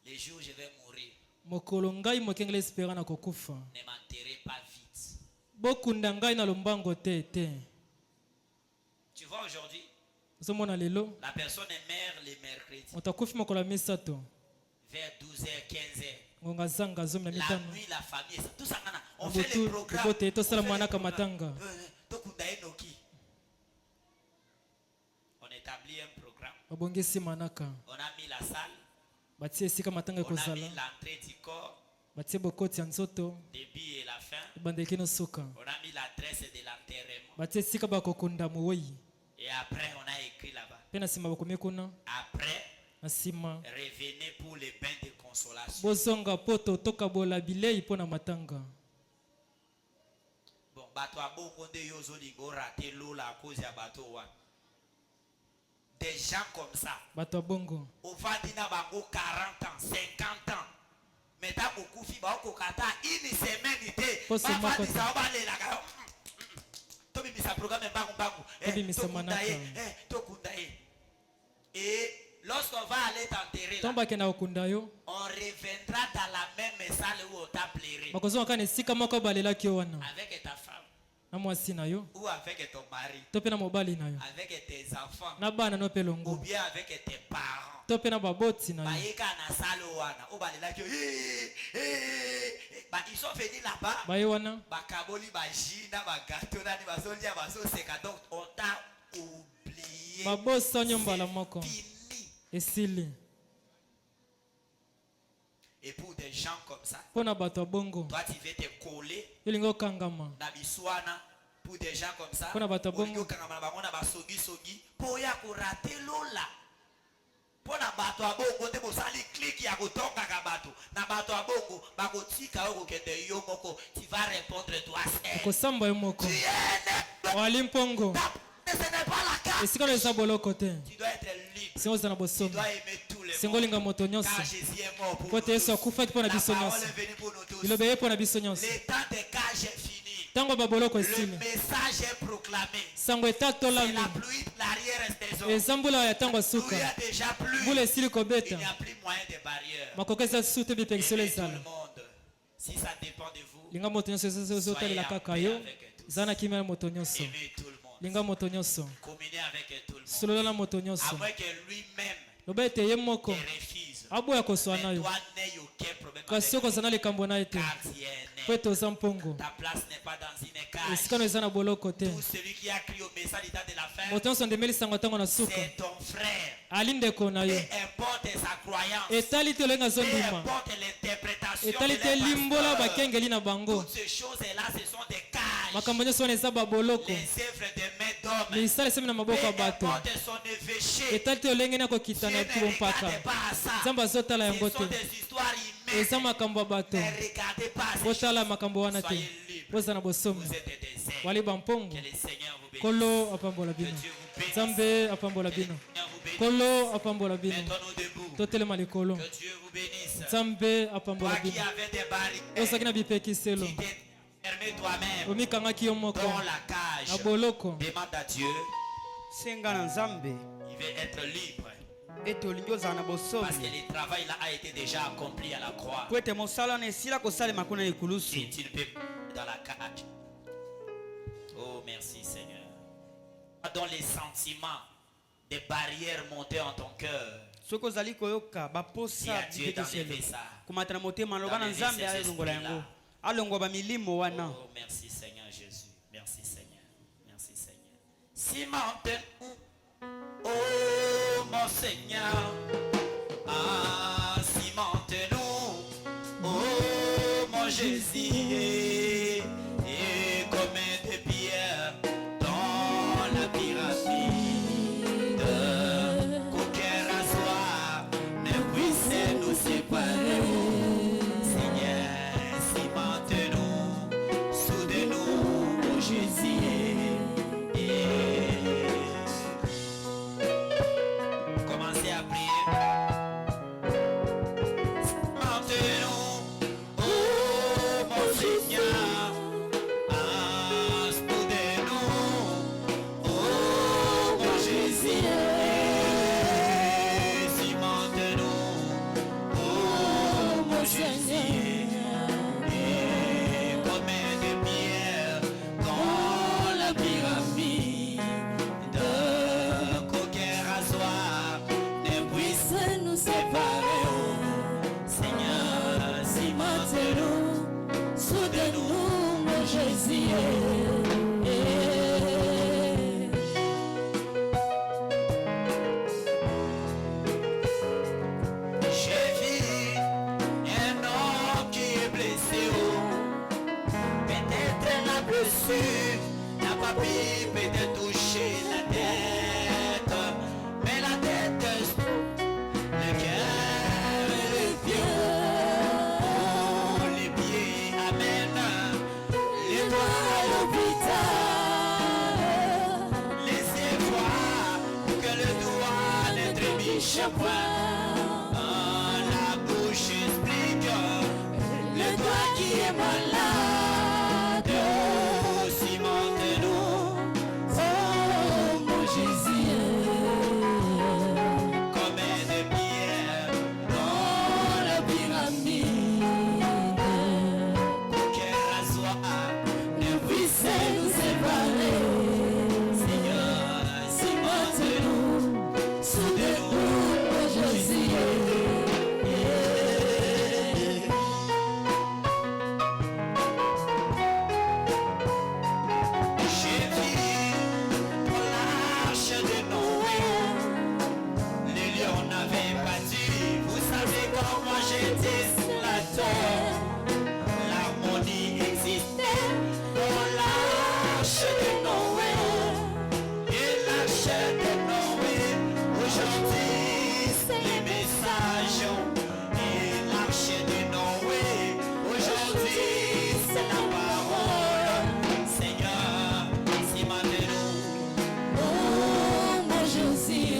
Les jours où je vais mourir, mokolo ngai mokengela espera na kokufa. Ne m'enterrez pas vite. Bokunda ngai na lombango te. Tu vois aujourd'hui, zomona lelo la personne meurt le mercredi mutakufi mokolo misato vers 12h 15h. ngonga zanga zomi na La mitano nuit, la famille, tout ça on fait les programmes. Bote to sala mwana ka matanga. On établit un programme. Babongisi manaka. On a mis la salle. Batie esika matanga On a kozala. mis l'entrée du corps. Batie bokoti ya nzoto. Début et la fin. Bandeki no soka. On a mis l'adresse de l'enterrement. Batie esika bakokunda muwei. Et après on a écrit là-bas. Pena sima bakomi kuna. Après, nasima revenez pour les bains de consolation. Bozonga poto toka bola bilei pona matanga. Bon, bato abongo nde yo zolingo raté lola à cause ya bato wana. Des gens comme ça. Bato abongo. Ovandi na bango 40 ans, 50 ans. Mais ta kokufi ba okokata une semaine ité. Ba fandi sa obalela ka. Tobi misa programme bangu. Tokundaye. Et lorsqu'on va aller t'enterrer là, on reviendra dans la même salle où on t'a pleuré. Avec ta femme. Ou avec ton mari. Avec tes enfants. Ou bien avec tes parents. Ils sont venus là-bas. Donc on t'a oublié. Fini. Et pour des gens comme ça, toi tu veux te coller. Pour des gens comme ça, pour ya kurate lola. Pour na bato abongo te bosali click ya kotonga ka bato. Na bato abongo bakotika oko kende yo moko, tu vas répondre toi seul. Ce n'est pas la carte. Tu dois être libre. Tu dois aimer tous les mondes. Car Jésus est mort pour nous tous. La parole est venue pour nous tous. Le temps des cages est fini. Le message est proclamé. C'est la pluie, l'arrière est saison, eza mbula ya ntango ya où il y suka a déjà plu, mbula esili il kobeta n'y a plus moyen de barrière. makoko eza susu te bipekiselo Aimez tout ezala le monde. Si ça dépend de vous, linga moto nyonso ezotalela kaka yo eza na kimia na moto nyonso aimez tout le monde. linga moto nyonso Communiez avec tout le monde. solola na moto À nyonso moins que lui-même loba ete ye moko te refuse. aboya kozwa na Mais yo toi, n'aie aucun problème kasi avec soki oza na likambo na ye te car tu es né. po ete oza mpongo Ta place n'est pas dans une esika no cage. eza na boloko te Tout celui qui a crié au message d'état de la fin, moto nyonso ndemeli sango ntango na suka c'est ton frère. ali ndeko na yo Peu importe sa croyance, etali te olengi peu azondima importe l'interprétation etali de te leur limbola pasteur, bakengeli na bango toutes ces choses-là, ce sont des cages. makambo nyonso wana eza baboloko Les œuvres des mains d'hommes. misala esemi na maboko ya Peu bato importe son évêché, etali te olenge na kokita na Dieu tubo ne mpaka regarde pas à ça. nzambe azotala yango Ce sont te des histoires humaines. eza makambo ya bato Ne regardez pas ces botala choses. makambo wana te Soyez libres. boza na bosomi Vous êtes des ailes. wali bampongo Que le Seigneur vous bénisse. kolo apambola Que bino Dieu vous bénisse. nzambe apambola Que le bino Seigneur vous bénisse. kolo apambola bino Mettons-nous debout. totelema likolo Que Dieu vous bénisse. nzambe apambola Toi qui bino avais des ozalaki barrières, na bipekiselo tu t'es fermé toi-même omikangaki yo moko dans la cage. na boloko Demande à Dieu, senga na nzambe il veut être libre. ete olingi ozala na Parce que bosomi le travail là a été déjà accompli à la croix. po ete mosala wana esila kosalema kuna na ekulusu Et tu ne peux pas dans la cage. Oh, merci Seigneur. Dans les sentiments, des barrières montées en ton cœur. soki ozali koyoka Dis baposa à Dieu bipekiselo d'enlever ça. komata na motema loba na D'enlever nzambe ces alongola yango esprits-là. alongwa bamilimo wana Oh, merci Seigneur Jésus. Merci Seigneur. Merci Seigneur. Si maintenant, oh mon Seigneur, ah, si maintenant, oh mon Jésus, et comme des pierres dans la pyramide, qu'aucun rasoir ne puisse nous séparer. Seigneur, si maintenant, soudez-nous, oh Jésus. Commencez à prier. Maintenant, oh mon Seigneur, ah, soudez-nous, oh mon Jésus. Si maintenant, oh mon Jésus. Et comme des pierres dans la pyramide, qu'aucun rasoir ne puisse nous séparer. Oh, Seigneur, si maintenant, soudez-nous, mon Jésus. J'ai vu un homme qui est blessé. Oh. Peut-être la blessure n'a pas pu peut-être toucher la tête, mais la tête, le cœur et les pieds. Oh, les pieds amènent les doigts à l'hôpital. Laissez voir que le doigt ne trébuche point. Ah, la bouche explique le doigt qui est malade. Oh, si maintenant, oh mon Jésus, comme des pierres dans la pyramide, qu'aucun rasoir ne puisse nous séparer. Seigneur, si maintenant, soudez-nous, oh Jésus. J'ai vu pour l'arche de Noé, les lions n'avaient pas dû. Vous savez comment j'étais sur la terre. L'harmonie existait dans l'arche de Noé. Et l'arche de Noé, aujourd'hui, c'est les messages. Et l'arche de Noé, aujourd'hui, c'est la parole. Seigneur, si maintenant, Oh mon Jésus,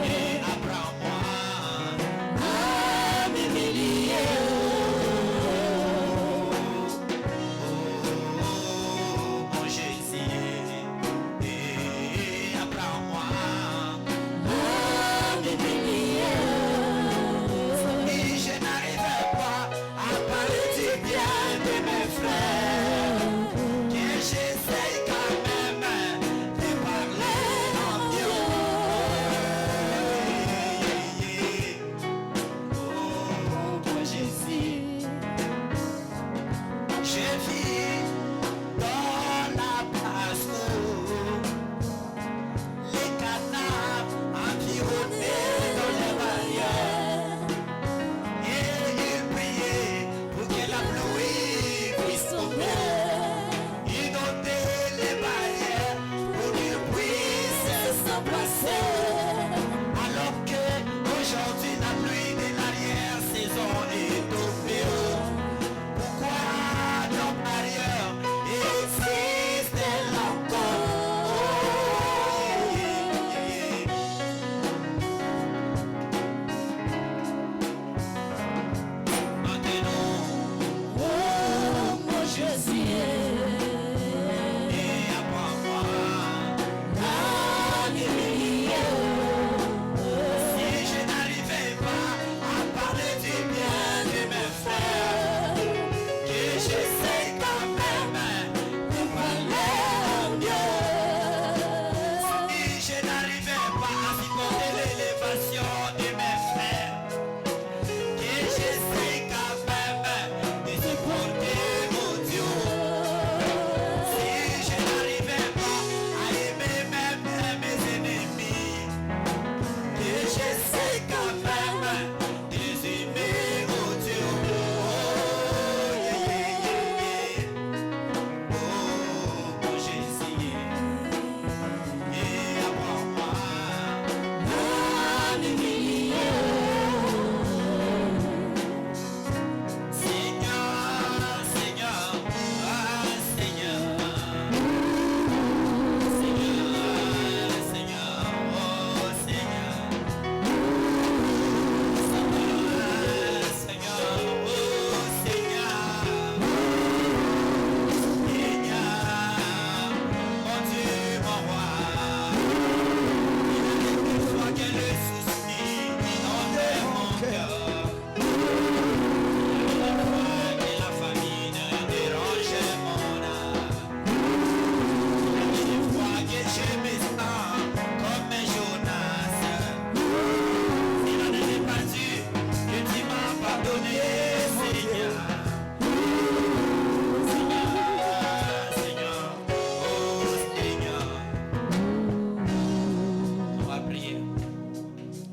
et apprends-moi à m'humilier.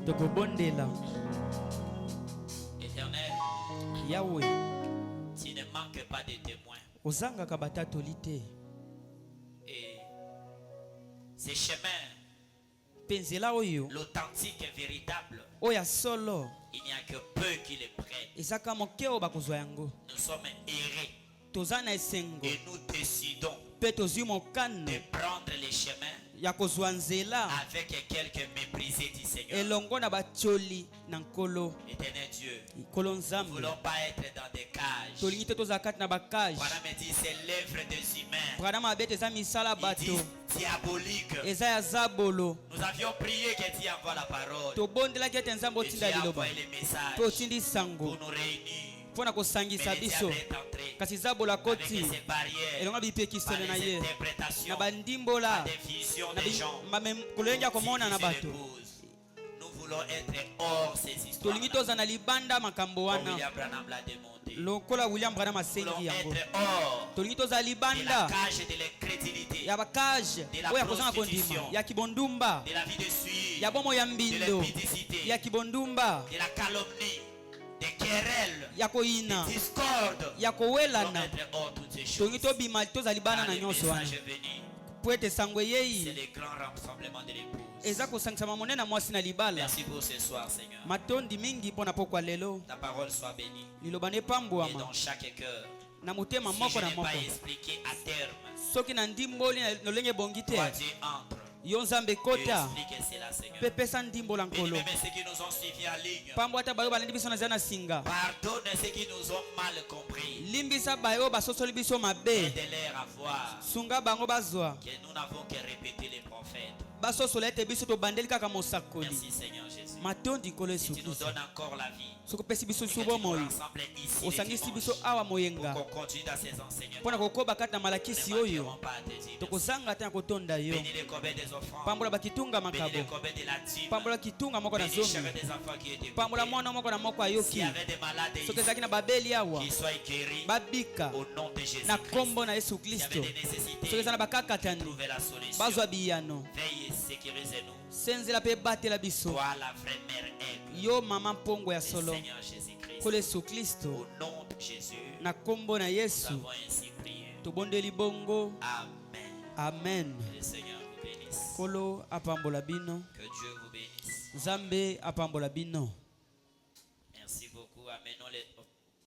tokobondela Éternel, yawe tu ne manques pas de témoins. ozangaka batatoli te Et ces chemins, mpe nzela oyo l'authentique et véritable, oyo ya solo il n'y a que peu qui les prennent. ezaka moke oyo bakozwa yango Nous sommes errés toza na esengo et nous décidons mpe tozwi mokano de prendre les chemins ya kozwa nzela avec quelques méprisés du Seigneur. elongo na batioli na nkolo Éternel Dieu, nkolo nous ne nzambe voulons pas être dans des cages. tolingi te tozala kati na bakage Voilà me dit, c'est l'œuvre des humains. brana mabe ete eza misala Il bato dit diabolique. eza ya zabolo Nous avions prié que Dieu envoie la parole. tobondelaki ete nzambe Et Dieu otinda a liloba envoyé les messages mpe otindi sango pour nous réunir. mpo na kosangisa Mais le biso diable est entré kasi zabolo avec akoti ses barrières, elongo par bipekiselo na les ye interprétations, na par bandimbola des visions na des gens. kolenge ya komona na Diviser bato l'épouse. Nous voulons être hors ces histoires. tolingi toza na libanda makambo Comme wana William Branham l'a demandé. lokola william branham Nous voulons asengi yango être hors tolingi tozala de la libanda cage de l'incrédulité, ya bakage de la oyo akozanga prostitution, kondima ya kibondumba de la vie de suie, ya bomo ya de mbindo l'impudicité, ya kibondumba de la calomnie, des querelles, ya koyina des discordes. ya Nous voulons kowelana être hors toutes ces choses. tolingi tobima tozala libanda Quand na le nyonso wana message est venu, po ete sango c'est eyei le grand rassemblement de l'épouse. eza kosangisama monene na mwasi na libala Merci pour ce soir, Seigneur. matondi mingi mpo na pokwa lelo Ta parole soit bénie. liloba Et nepambwama dans chaque cœur, na motema si moko je na n'ai moko pas expliqué à terme, soki na ndimboli na lolenge ebongi te toi Dieu entre yo nzambe et kota explique cela, Seigneur. mpe pesa ndimbola Bénis nkolo même ceux qui nous ont suivis en ligne. pambo ata bayo balandi biso na nzela na singa Pardonne ceux qui nous ont mal compris. limbisa bayo basosoli biso mabe Aide-les à voir sunga bango bazwa que nous n'avons que répété les prophètes. basosola ete biso tobandeli kaka mosakoli Merci, Seigneur Jésus. matondi nkolo Si yesu tu nous kristo donnes encore la vie, soki opesi biso et que tu lisubo nous moi rassembles ici les osangisi biso dimanches, awa pour moyenga qu'on continue dans ces enseignements. mpo na kokoba kati na Nous malakisi ne oyo manquerons pas à te dire merci. tokozanga te na kotonda yo Bénis les corbets des offrandes. pambola bakitunga Bénis makabo les corbets de la dîme. pambola kitunga moko na Bénis zomi chacun des enfants qui étaient pambola écoutés. mwana moko na moko S'il ayoki y avait des malades soki ici, ezalaki na babeli awa qu'ils soient guéris babika au nom de Jésus na Christ. nkombo na yesu S'il y kristo avait des soki nécessités, eza na bakakatani trouvez la solution. bazwa biyano Veille et sécurisez-nous. senzela mpe batela biso Toi, la vraie mère aigle, yo mama mpongo ya le solo Seigneur Jésus-Christ. nkolo yesu kristo Au nom de Jésus, na nkombo na nous yesu avons ainsi prié. tobondeli bongo Amen. amen Que le Seigneur vous bénisse. nkolo apambola bino Que Dieu vous bénisse. nzambe apambola bino